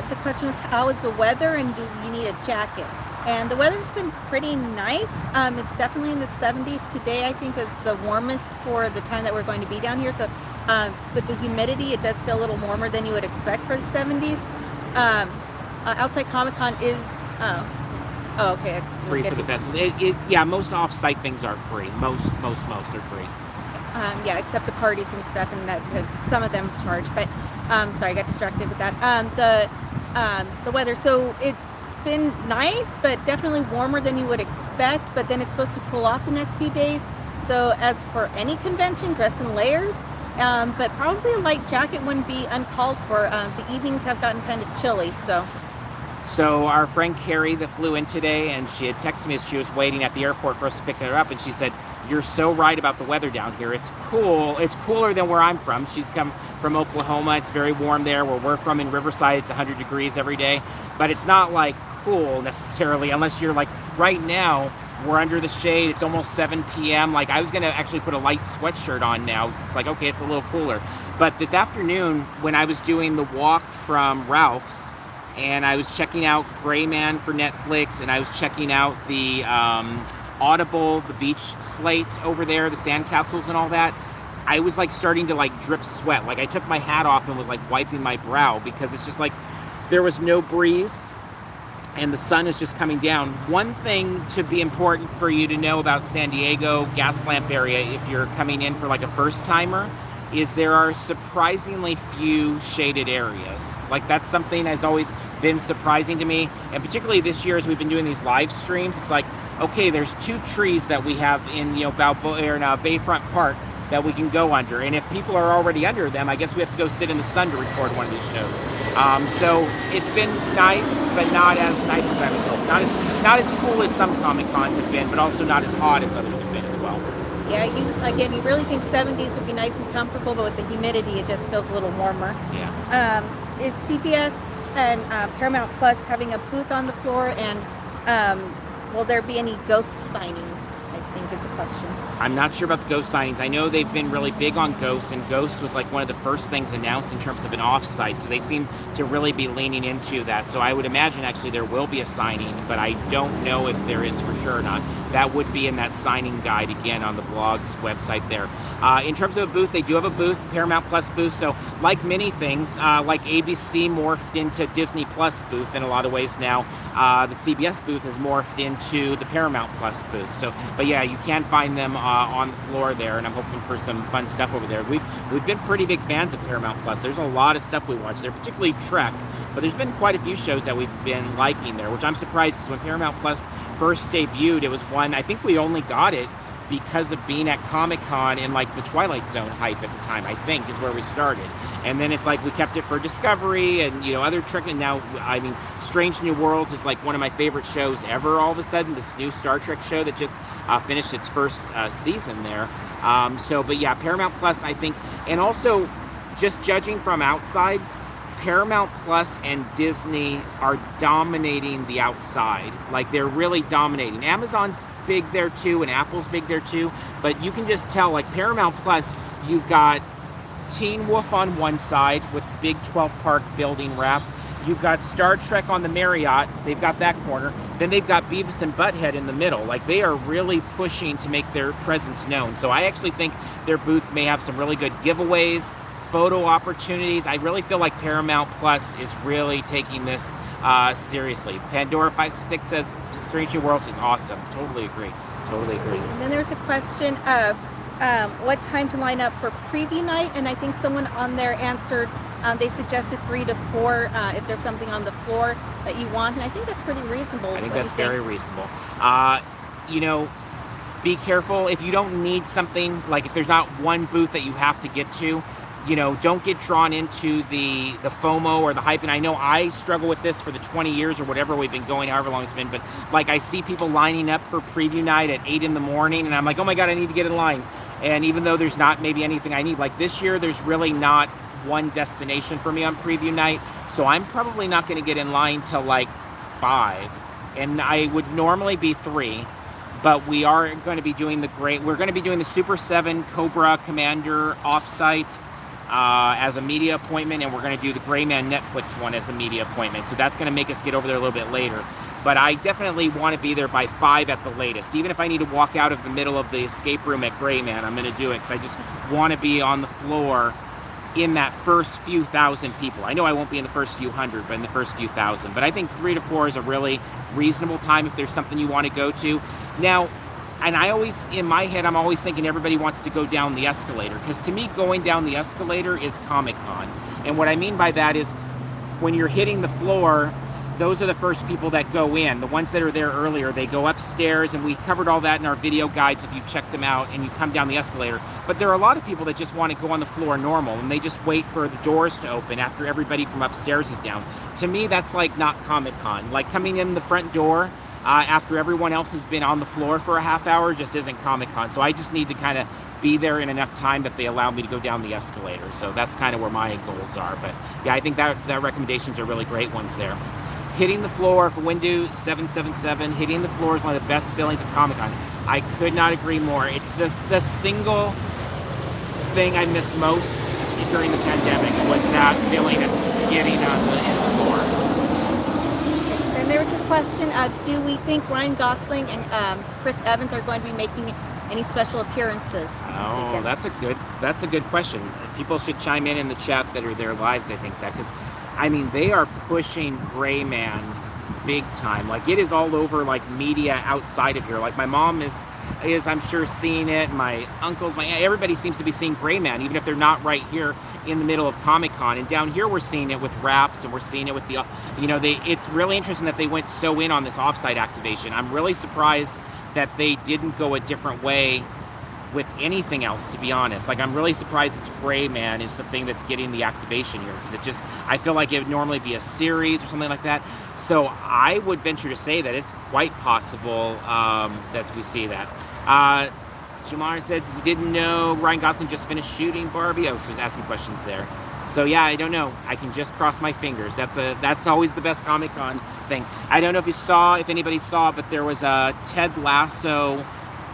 the question was, how is the weather and do you need a jacket? And the weather's been pretty nice. It's definitely in the 70s. Today, I think, is the warmest for the time that we're going to be down here. So with the humidity, it does feel a little warmer than you would expect for the 70s. Outside Comic-Con is... okay. Free for the festivals. Yeah, most off-site things are free. Most are free. Yeah, except the parties and stuff, and that some of them charge. But sorry, I got distracted with that. The weather. So it's been nice, but definitely warmer than you would expect. But then it's supposed to cool off the next few days. So as for any convention, dress in layers. But probably a light jacket wouldn't be uncalled for. The evenings have gotten kind of chilly, so. So our friend Carrie that flew in today, and she had texted me as she was waiting at the airport for us to pick her up, and she said, "You're so right about the weather down here. It's cool. It's cooler than where I'm from." She's come from Oklahoma. It's very warm there. Where we're from in Riverside, it's 100 degrees every day. But it's not like cool necessarily, unless you're like, right now, we're under the shade. It's almost 7 p.m. Like, I was going to actually put a light sweatshirt on now. It's like, okay, it's a little cooler. But this afternoon, when I was doing the walk from Ralph's, and I was checking out Gray Man for Netflix, and I was checking out the Audible, the beach slate over there, the sandcastles and all that, I was like starting to like drip sweat. Like, I took my hat off and was like wiping my brow, because it's just like there was no breeze and the sun is just coming down. One thing to be important for you to know about San Diego gas lamp area, if you're coming in for like a first timer, is there are surprisingly few shaded areas. Like, that's something that's always been surprising to me, and particularly this year as we've been doing these live streams, it's like, okay, there's 2 trees that we have in, Balboa or in Bayfront Park that we can go under, and if people are already under them, I guess we have to go sit in the sun to record one of these shows. So it's been nice, but not as nice as I would hope. Not as cool as some Comic Cons have been, but also not as hot as others have been as well. Yeah, you really think 70s would be nice and comfortable, but with the humidity, it just feels a little warmer. Yeah. Is CBS and Paramount Plus having a booth on the floor, and will there be any ghost signings, I think is the question. I'm not sure about the Ghost signings. I know they've been really big on Ghost, and Ghost was like one of the first things announced in terms of an off-site, so they seem to really be leaning into that. So I would imagine actually there will be a signing, but I don't know if there is for sure or not. That would be in that signing guide again on the blog's website there. In terms of a booth, they do have a booth, Paramount Plus booth, so like many things, like ABC morphed into Disney Plus booth in a lot of ways now, the CBS booth has morphed into the Paramount Plus booth. So, but yeah, you can find them on the floor there, and I'm hoping for some fun stuff over there. We've been pretty big fans of Paramount Plus. There's a lot of stuff we watch there, particularly Trek, but there's been quite a few shows that we've been liking there, which I'm surprised, because when Paramount Plus first debuted, it was one, I think we only got it because of being at Comic-Con and like the Twilight Zone hype at the time, I think, is where we started. And then it's like we kept it for Discovery and, other Trek, and now, I mean, Strange New Worlds is like one of my favorite shows ever all of a sudden, this new Star Trek show that just finished its first season there. But yeah, Paramount Plus, I think, and also just judging from outside, Paramount Plus and Disney are dominating the outside. Like, they're really dominating. Amazon's big there too, and Apple's big there too, but you can just tell, like, Paramount Plus, you've got Teen Wolf on one side with big 12 park building wrap. You've got Star Trek on the Marriott. They've got that corner. Then they've got Beavis and Butthead in the middle. Like, they are really pushing to make their presence known. So I actually think their booth may have some really good giveaways, photo opportunities. I really feel like Paramount Plus is really taking this seriously. Pandora 566 says Strange New Worlds is awesome. Totally agree. Totally agree. And then there's a question of what time to line up for preview night, and I think someone on there answered they suggested 3 to 4 if there's something on the floor that you want, and I think that's pretty reasonable. I think that's very reasonable. You know, be careful if you don't need something, like if there's not one booth that you have to get to, you know, don't get drawn into the FOMO or the hype. And I know I struggle with this for the 20 years or whatever we've been going, however long it's been, but like I see people lining up for preview night at 8 in the morning and I'm like, oh my God, I need to get in line. And even though there's not maybe anything I need, like this year, there's really not one destination for me on preview night. So I'm probably not going to get in line till like 5. And I would normally be 3. But we are going to be doing we're going to be doing the Super 7 Cobra Commander offsite as a media appointment, and we're going to do the Gray Man Netflix one as a media appointment. So that's going to make us get over there a little bit later. But I definitely want to be there by 5 at the latest. Even if I need to walk out of the middle of the escape room at Gray Man, I'm going to do it because I just want to be on the floor in that first few thousand people. I know I won't be in the first few hundred, but in the first few thousand. But I think 3 to 4 is a really reasonable time if there's something you want to go to. Now, and I always, in my head, I'm always thinking everybody wants to go down the escalator. Because to me, going down the escalator is Comic-Con. And what I mean by that is when you're hitting the floor, those are the first people that go in. The ones that are there earlier, they go upstairs, and we covered all that in our video guides if you checked them out, and you come down the escalator. But there are a lot of people that just want to go on the floor normal, and they just wait for the doors to open after everybody from upstairs is down. To me, that's like not Comic-Con. Like coming in the front door after everyone else has been on the floor for a half hour just isn't Comic-Con. So I just need to kind of be there in enough time that they allow me to go down the escalator. So that's kind of where my goals are. But yeah, I think that recommendations are really great ones there. Hitting the floor for Windu 777, hitting the floor is one of the best feelings of Comic-Con. I could not agree more. It's the single thing I missed most during the pandemic was that feeling of getting on the floor. And there was a question, do we think Ryan Gosling and Chris Evans are going to be making any special appearances this weekend? That's a good question. People should chime in the chat that are there live, they think that, because I mean, they are pushing Gray Man big time. Like, it is all over, like, media outside of here. Like, my mom is I'm sure seeing it. My uncles, my aunt, everybody seems to be seeing Gray Man, even if they're not right here in the middle of Comic-Con. And down here, we're seeing it with wraps, and we're seeing it with the, you know, it's really interesting that they went so in on this offsite activation. I'm really surprised that they didn't go a different way with anything else, to be honest. Like, I'm really surprised it's Gray Man is the thing that's getting the activation here, because I feel like it would normally be a series or something like that. So I would venture to say that it's quite possible that we see that. Jamar said we didn't know Ryan Gosling just finished shooting Barbie. I was just asking questions there. So yeah, I don't know. I can just cross my fingers. That's always the best Comic-Con thing. I don't know if anybody saw, but there was a Ted Lasso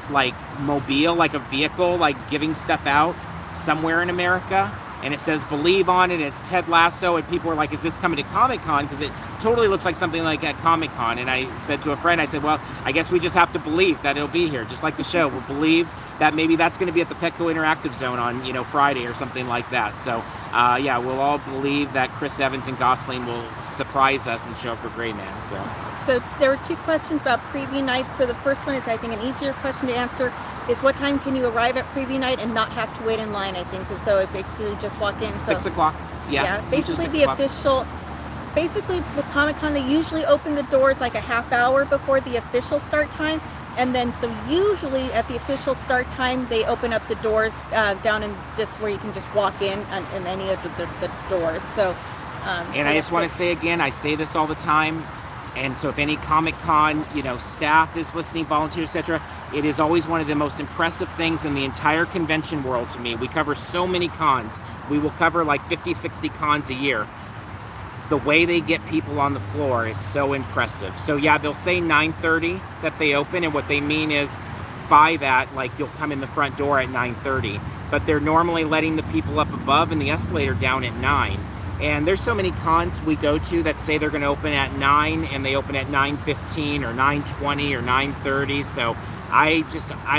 like mobile, like a vehicle, like giving stuff out somewhere in America, and it says believe on it. It's Ted Lasso, and people were like, is this coming to Comic-Con? Because it totally looks like something like at Comic-Con. And I said to a friend, I said, well, I guess we just have to believe that it'll be here, just like the show. We'll believe that maybe that's going to be at the Petco Interactive Zone on, you know, Friday or something like that. So yeah, we'll all believe that Chris Evans and Gosling will surprise us and show up for Gray Man. So there were 2 questions about preview night. So the first one is, I think, an easier question to answer, is what time can you arrive at preview night and not have to wait in line, I think. So it basically just walk in. 6 o'clock. Yeah. Basically basically with Comic-Con, they usually open the doors like a half hour before the official start time. And then, so usually at the official start time, they open up the doors down in just where you can just walk in any of the doors. So, and I just want to say again, I say this all the time. And so if any Comic-Con, you know, staff is listening, volunteers, etc., it is always one of the most impressive things in the entire convention world to me. We cover so many cons. We will cover like 50, 60 cons a year. The way they get people on the floor is so impressive. So yeah, they'll say 9:30 that they open, and what they mean is by that, like you'll come in the front door at 9:30, but they're normally letting the people up above and the escalator down at 9. And there's so many cons we go to that say they're going to open at 9 and they open at 9:15 or 9:20 or 9:30. So I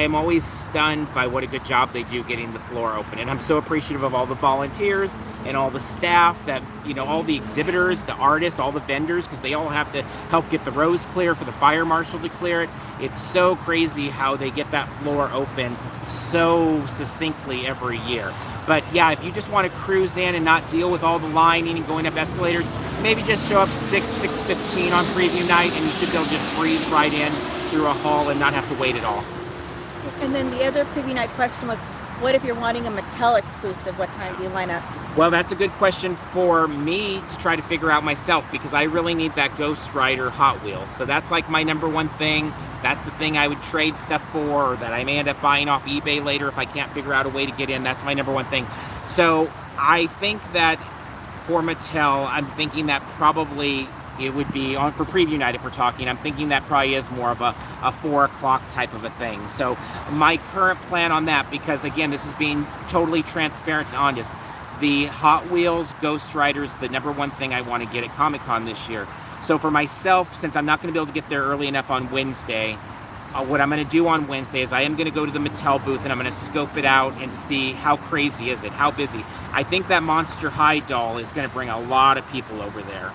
am always stunned by what a good job they do getting the floor open. And I'm so appreciative of all the volunteers and all the staff that, all the exhibitors, the artists, all the vendors, because they all have to help get the rows clear for the fire marshal to clear it. It's so crazy how they get that floor open so succinctly every year. But yeah, if you just want to cruise in and not deal with all the lining and going up escalators, maybe just show up 6:15 on preview night, and you should be able to just breeze right in through a hall and not have to wait at all. And then the other preview night question was, what if you're wanting a Mattel exclusive? What time do you line up? Well, that's a good question for me to try to figure out myself, because I really need that Ghost Rider Hot Wheels. So that's like my number one thing. That's the thing I would trade stuff for, or that I may end up buying off eBay later if I can't figure out a way to get in. That's my number one thing. So I think that for Mattel, I'm thinking that probably it would be on for preview night if we're talking. I'm thinking that probably is more of a 4 o'clock type of a thing. So my current plan on that, because again, this is being totally transparent and honest, the Hot Wheels Ghost Riders, the number one thing I want to get at Comic-Con this year. So for myself, since I'm not going to be able to get there early enough on Wednesday, what I'm going to do on Wednesday is I am going to go to the Mattel booth and I'm going to scope it out and see how crazy is it, how busy. I think that Monster High doll is going to bring a lot of people over there.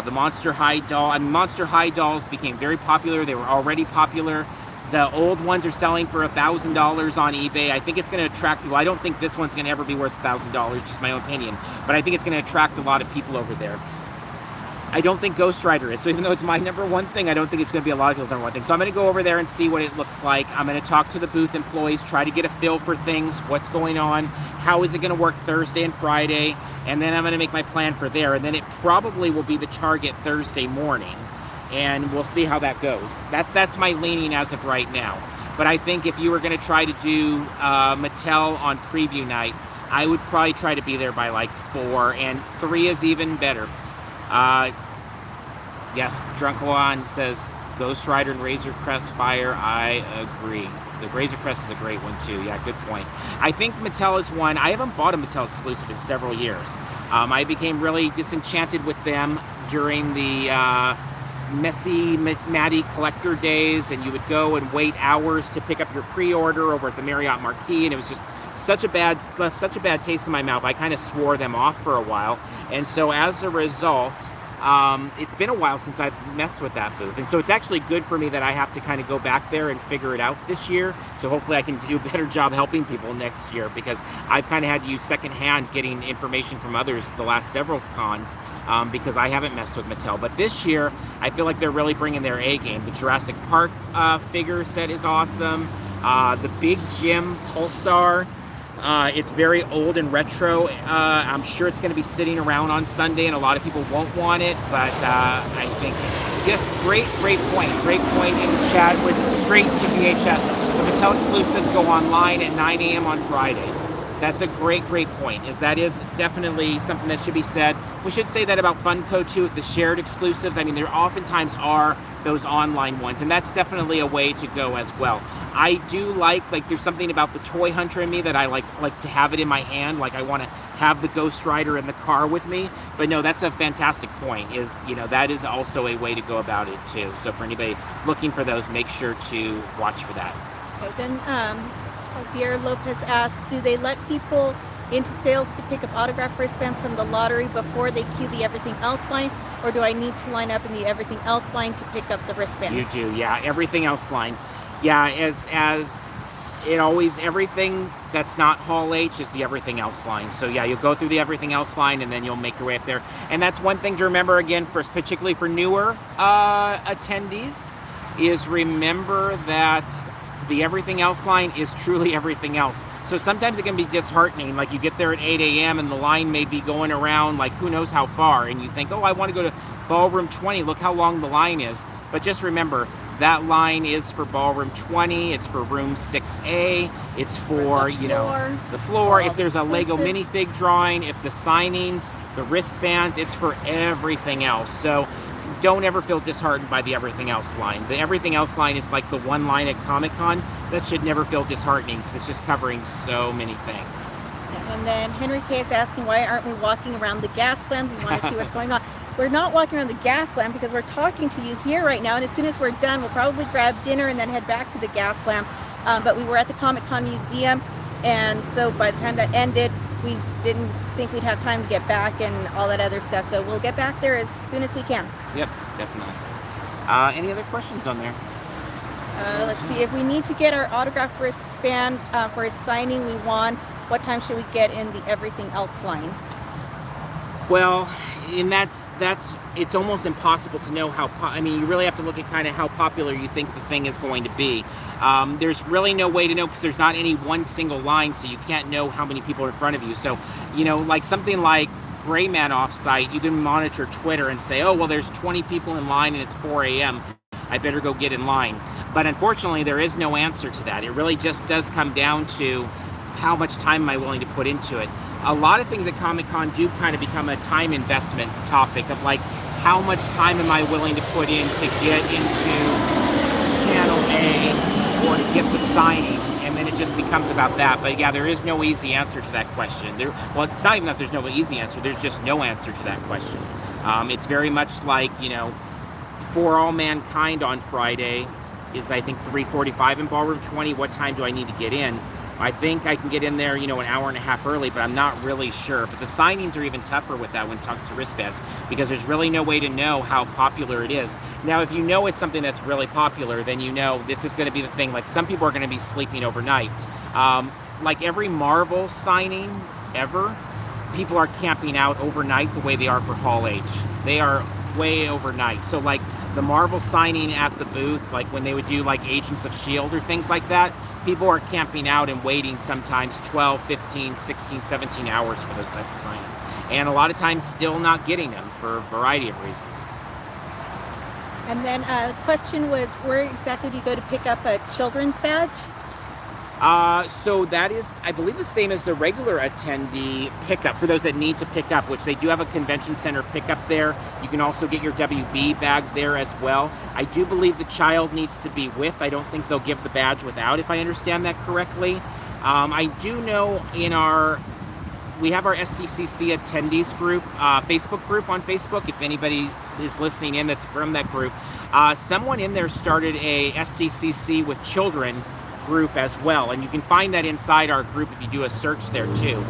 The Monster High doll, Monster High dolls became very popular. They were already popular. The old ones are selling for $1,000 on eBay. I think it's going to attract people. I don't think this one's going to ever be worth $1,000, just my own opinion. But I think it's going to attract a lot of people over there. I don't think Ghost Rider is. So even though it's my number one thing, I don't think it's going to be a lot of people's number one thing. So I'm going to go over there and see what it looks like. I'm going to talk to the booth employees, try to get a feel for things, what's going on, how is it going to work Thursday and Friday, and then I'm going to make my plan for there. And then it probably will be the target Thursday morning, and we'll see how that goes. That's my leaning as of right now. But I think if you were going to try to do Mattel on preview night, I would probably try to be there by like 4, and 3 is even better. Yes, Drunkawan says Ghost Rider and Razor Crest Fire. I agree. The Razor Crest is a great one too. Yeah, good point. I think Mattel is one. I haven't bought a Mattel exclusive in several years. I became really disenchanted with them during the messy Maddie collector days, and you would go and wait hours to pick up your pre-order over at the Marriott Marquis, and it was just such a bad taste in my mouth. I kind of swore them off for a while, and so as a result, it's been a while since I've messed with that booth, and so it's actually good for me that I have to kind of go back there and figure it out this year. So hopefully I can do a better job helping people next year, because I've kind of had to use secondhand getting information from others the last several cons, because I haven't messed with Mattel. But this year, I feel like they're really bringing their A game. The Jurassic Park figure set is awesome. The Big Jim Pulsar. It's very old and retro. I'm sure it's going to be sitting around on Sunday, and a lot of people won't want it, but I think, yes, great point. Great point in the chat. Was straight to VHS. The Mattel exclusives go online at 9 a.m. on Friday. That's a great point. That is definitely something that should be said. We should say that about Funko too, with the shared exclusives. I mean, there oftentimes are those online ones, and that's definitely a way to go as well. I do like there's something about the toy hunter in me that I like to have it in my hand. Like I want to have the Ghost Rider in the car with me. But no, that's a fantastic point. That is also a way to go about it too. So for anybody looking for those, make sure to watch for that. Okay, then Javier Lopez asked, do they let people into sales to pick up autograph wristbands from the lottery before they queue the everything else line, or do I need to line up in the everything else line to pick up the wristband? You do, yeah, everything else line. Yeah, as it always, everything that's not Hall H is the everything else line. So yeah, you'll go through the everything else line and then you'll make your way up there. And that's one thing to remember, again, particularly for newer attendees, is remember that the everything else line is truly everything else. So sometimes it can be disheartening, like you get there at 8 a.m. and the line may be going around like who knows how far, and you think, oh, I want to go to Ballroom 20, look how long the line is. But just remember, that line is for Ballroom 20, it's for Room 6A, it's for, the floor, if there's a Lego minifig drawing, if the signings, the wristbands, it's for everything else. So don't ever feel disheartened by the everything else line. The everything else line is like the one line at Comic-Con. that should never feel disheartening because it's just covering so many things. And then Henry K is asking, why aren't we walking around the gas lamp? We want to see what's going on. We're not walking around the gas lamp because we're talking to you here right now. And as soon as we're done, we'll probably grab dinner and then head back to the gas lamp. But we were at the Comic-Con Museum. And so by the time that ended, we didn't think we'd have time to get back and all that other stuff. So we'll get back there as soon as we can. Yep, definitely. Any other questions on there? Let's see. If we need to get our autograph wristband for a signing we won, what time should we get in the everything else line? Well, and that's it's almost impossible to know how. I mean, you really have to look at kind of how popular you think the thing is going to be. There's really no way to know because there's not any one single line, so you can't know how many people are in front of you. So, like something like Gray Man Offsite, you can monitor Twitter and say, oh, well, there's 20 people in line and it's 4 a.m. I better go get in line. But unfortunately, there is no answer to that. It really just does come down to how much time am I willing to put into it. A lot of things at Comic-Con do kind of become a time investment topic of like, how much time am I willing to put in to get into panel A or to get the signing? And then it just becomes about that. But yeah, there is no easy answer to that question. Well, it's not even that there's no easy answer. There's just no answer to that question. It's very much like, For All Mankind on Friday is, I think, 3:45 in Ballroom 20. What time do I need to get in? I think I can get in there, an hour and a half early, but I'm not really sure. But the signings are even tougher with that when talking to wristbands because there's really no way to know how popular it is. Now, if you know it's something that's really popular, then this is going to be the thing. Like some people are going to be sleeping overnight. Like every Marvel signing ever, people are camping out overnight the way they are for Hall H. They are way overnight. So like the Marvel signing at the booth, like when they would do like Agents of S.H.I.E.L.D. or things like that, people are camping out and waiting sometimes 12, 15, 16, 17 hours for those types of signings. And a lot of times still not getting them for a variety of reasons. And then the question was, where exactly do you go to pick up a children's badge? So that is, I believe, the same as the regular attendee pickup for those that need to pick up, which they do have a convention center pickup there. You can also get your WB bag there as well. I do believe the child needs to be with. I don't think they'll give the badge without, if I understand that correctly. I do know we have our SDCC attendees group, Facebook group on Facebook. If anybody is listening in that's from that group, someone in there started a SDCC with children group as well, and you can find that inside our group if you do a search there too.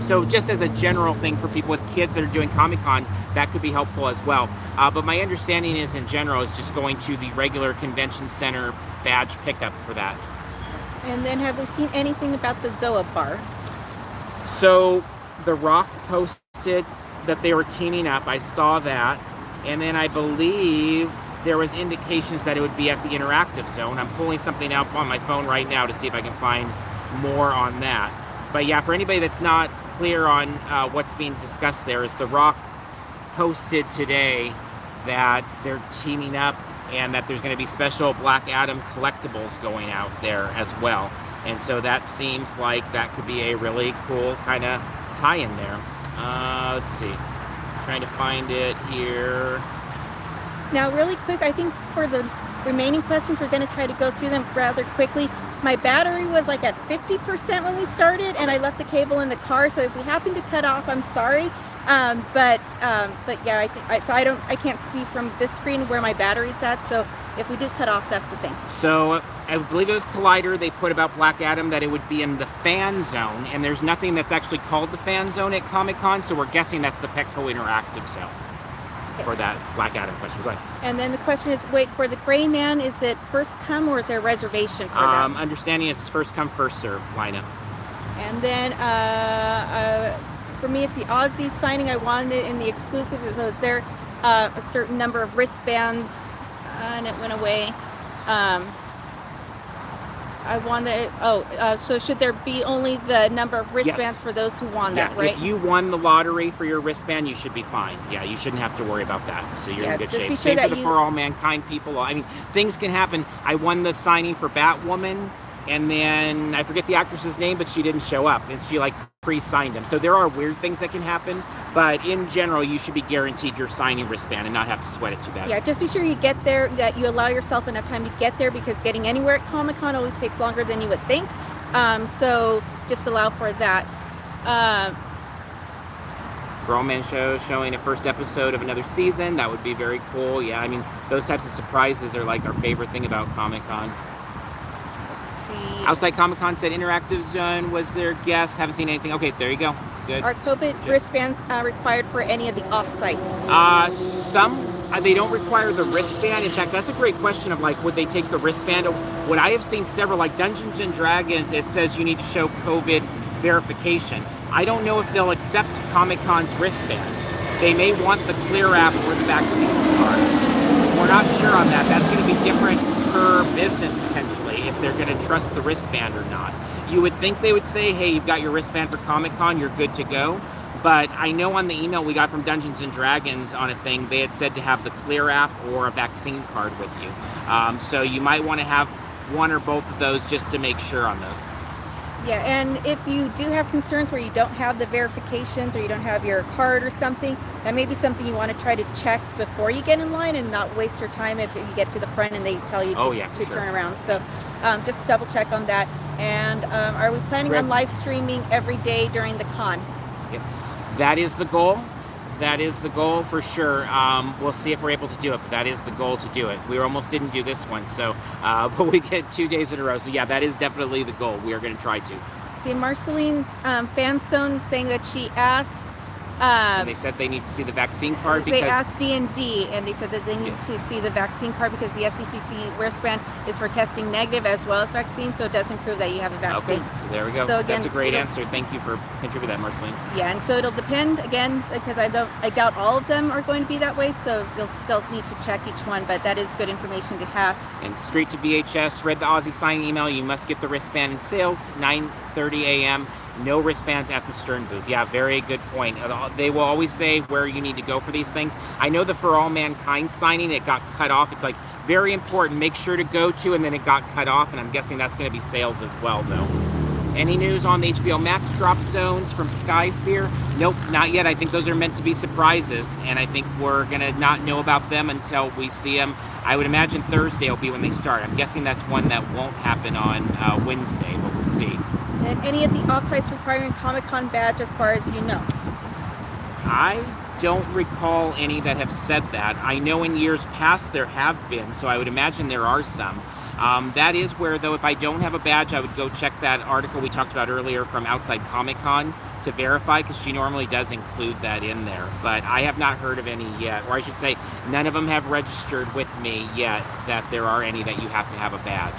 So just as a general thing for people with kids that are doing Comic-Con, that could be helpful as well. But my understanding is in general is just going to the regular convention center badge pickup for that. And then have we seen anything about the Zoa bar? So The Rock posted that they were teaming up. I saw that, and then I believe there was indications that it would be at the interactive zone. I'm pulling something up on my phone right now to see if I can find more on that. But yeah, for anybody that's not clear on what's being discussed there, is The Rock posted today that they're teaming up and that there's going to be special Black Adam collectibles going out there as well. And so that seems like that could be a really cool kind of tie-in there. Let's see. Trying to find it here. Now, really quick, I think for the remaining questions, we're going to try to go through them rather quickly. My battery was like at 50% when we started, and I left the cable in the car. So if we happen to cut off, I'm sorry. But yeah, I can't see from this screen where my battery's at. So if we do cut off, that's the thing. So I believe it was Collider. They put about Black Adam that it would be in the fan zone, and there's nothing that's actually called the fan zone at Comic-Con. So we're guessing that's the Petco Interactive Zone. For that Black Adam question. Go ahead. And then the question is, wait, for the Gray Man, is it first come or is there a reservation for that? Understanding it's first come, first serve lineup. And then for me, it's the Aussie signing. I wanted it in the exclusive. So is there a certain number of wristbands? And it went away. I wanted, so should there be only the number of wristbands for those who won that, right? If you won the lottery for your wristband, you should be fine. Yeah, you shouldn't have to worry about that. So you're in good shape. Sure Same for the For All Mankind people. I mean, things can happen. I won the signing for Batwoman, and then I forget the actress's name, but she didn't show up, and she like pre-signed him. So there are weird things that can happen, But in general, you should be guaranteed your signing wristband and not have to sweat it too bad. Yeah, just be sure you get there, that you allow yourself enough time to get there, because getting anywhere at Comic-Con always takes longer than you would think. So just allow for that. Grown Man Show showing a first episode of another season. That would be very cool. Yeah, I mean, those types of surprises are like our favorite thing about Comic-Con. Let's see. Outside Comic-Con said Interactive Zone was their guest. Haven't seen anything. Okay, there you go. Good. Are COVID wristbands required for any of the off-sites? They don't require the wristband. In fact, that's a great question of like, would they take the wristband? What I have seen several, like Dungeons and Dragons, it says you need to show COVID verification. I don't know if they'll accept Comic-Con's wristband. They may want the Clear app or the vaccine card. We're not sure on that. That's going to be different per business potentially, if they're going to trust the wristband or not. You would think they would say, hey, you've got your wristband for Comic-Con, you're good to go. But I know on the email we got from Dungeons and Dragons on a thing, they had said to have the Clear app or a vaccine card with you. So you might want to have one or both of those just to make sure on those. Yeah, and if you do have concerns where you don't have the verifications or you don't have your card or something, that may be something you want to try to check before you get in line and not waste your time if you get to the front and they tell you to turn around. So just double check on that. And are we planning on live streaming every day during the con? Yep. That is the goal. That is the goal for sure. We'll see if we're able to do it, but that is the goal to do it. We almost didn't do this one, so but we get 2 days in a row. So yeah, that is definitely the goal. We are going to try to. See, Marceline's fan zone saying that she asked. And they said they need to see the vaccine card because they asked D&D, and they said that they need to see the vaccine card because the SDCC wristband is for testing negative as well as vaccine, so it doesn't prove that you have a vaccine. Okay, so there we go. So again, that's a great answer. Thank you for contributing that, Marceline. Yeah, and so it'll depend again because I doubt all of them are going to be that way, so you'll still need to check each one, but that is good information to have. And straight to VHS, read the Aussie sign email. You must get the wristband in sales 9:30 a.m. No wristbands at the Stern booth. Yeah, very good point. They will always say where you need to go for these things. I know the For All Mankind signing, it got cut off. It's like very important. Make sure to go to, and then it got cut off, and I'm guessing that's going to be sales as well, though. Any news on the HBO Max drop zones from Skyfear? Nope, not yet. I think those are meant to be surprises, and I think we're going to not know about them until we see them. I would imagine Thursday will be when they start. I'm guessing that's one that won't happen on Wednesday, but we'll see. And any of the offsites requiring Comic-Con badge as far as you know? I don't recall any that have said that. I know in years past there have been, so I would imagine there are some. That is where, though, if I don't have a badge, I would go check that article we talked about earlier from Outside Comic-Con to verify, because she normally does include that in there. But I have not heard of any yet, or I should say none of them have registered with me yet that there are any that you have to have a badge.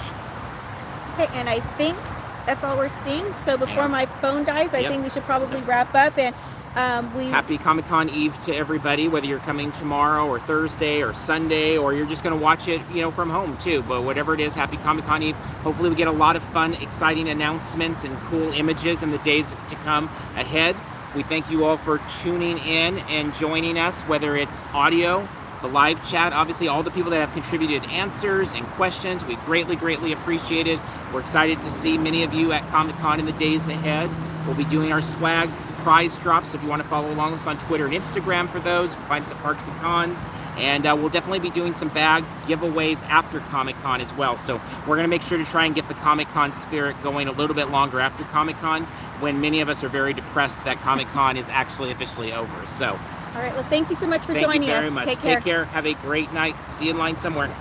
Okay, and I think that's all we're seeing. So before my phone dies, I think we should probably wrap up. And Happy Comic-Con Eve to everybody, whether you're coming tomorrow or Thursday or Sunday, or you're just going to watch it, from home too. But whatever it is, happy Comic-Con Eve. Hopefully we get a lot of fun, exciting announcements and cool images in the days to come ahead. We thank you all for tuning in and joining us, whether it's audio, the live chat, obviously all the people that have contributed answers and questions, we greatly appreciate it. We're excited to see many of you at Comic-Con in the days ahead. We'll be doing our swag prize drops, so if you want to follow along with us on Twitter and Instagram for those, you can find us at Parks and Cons, and we'll definitely be doing some bag giveaways after Comic-Con as well. So we're going to make sure to try and get the Comic-Con spirit going a little bit longer after Comic-Con, when many of us are very depressed that Comic-Con is actually officially over. So all right, well, thank you so much for joining us. Thank you very much. Take care. Have a great night. See you in line somewhere.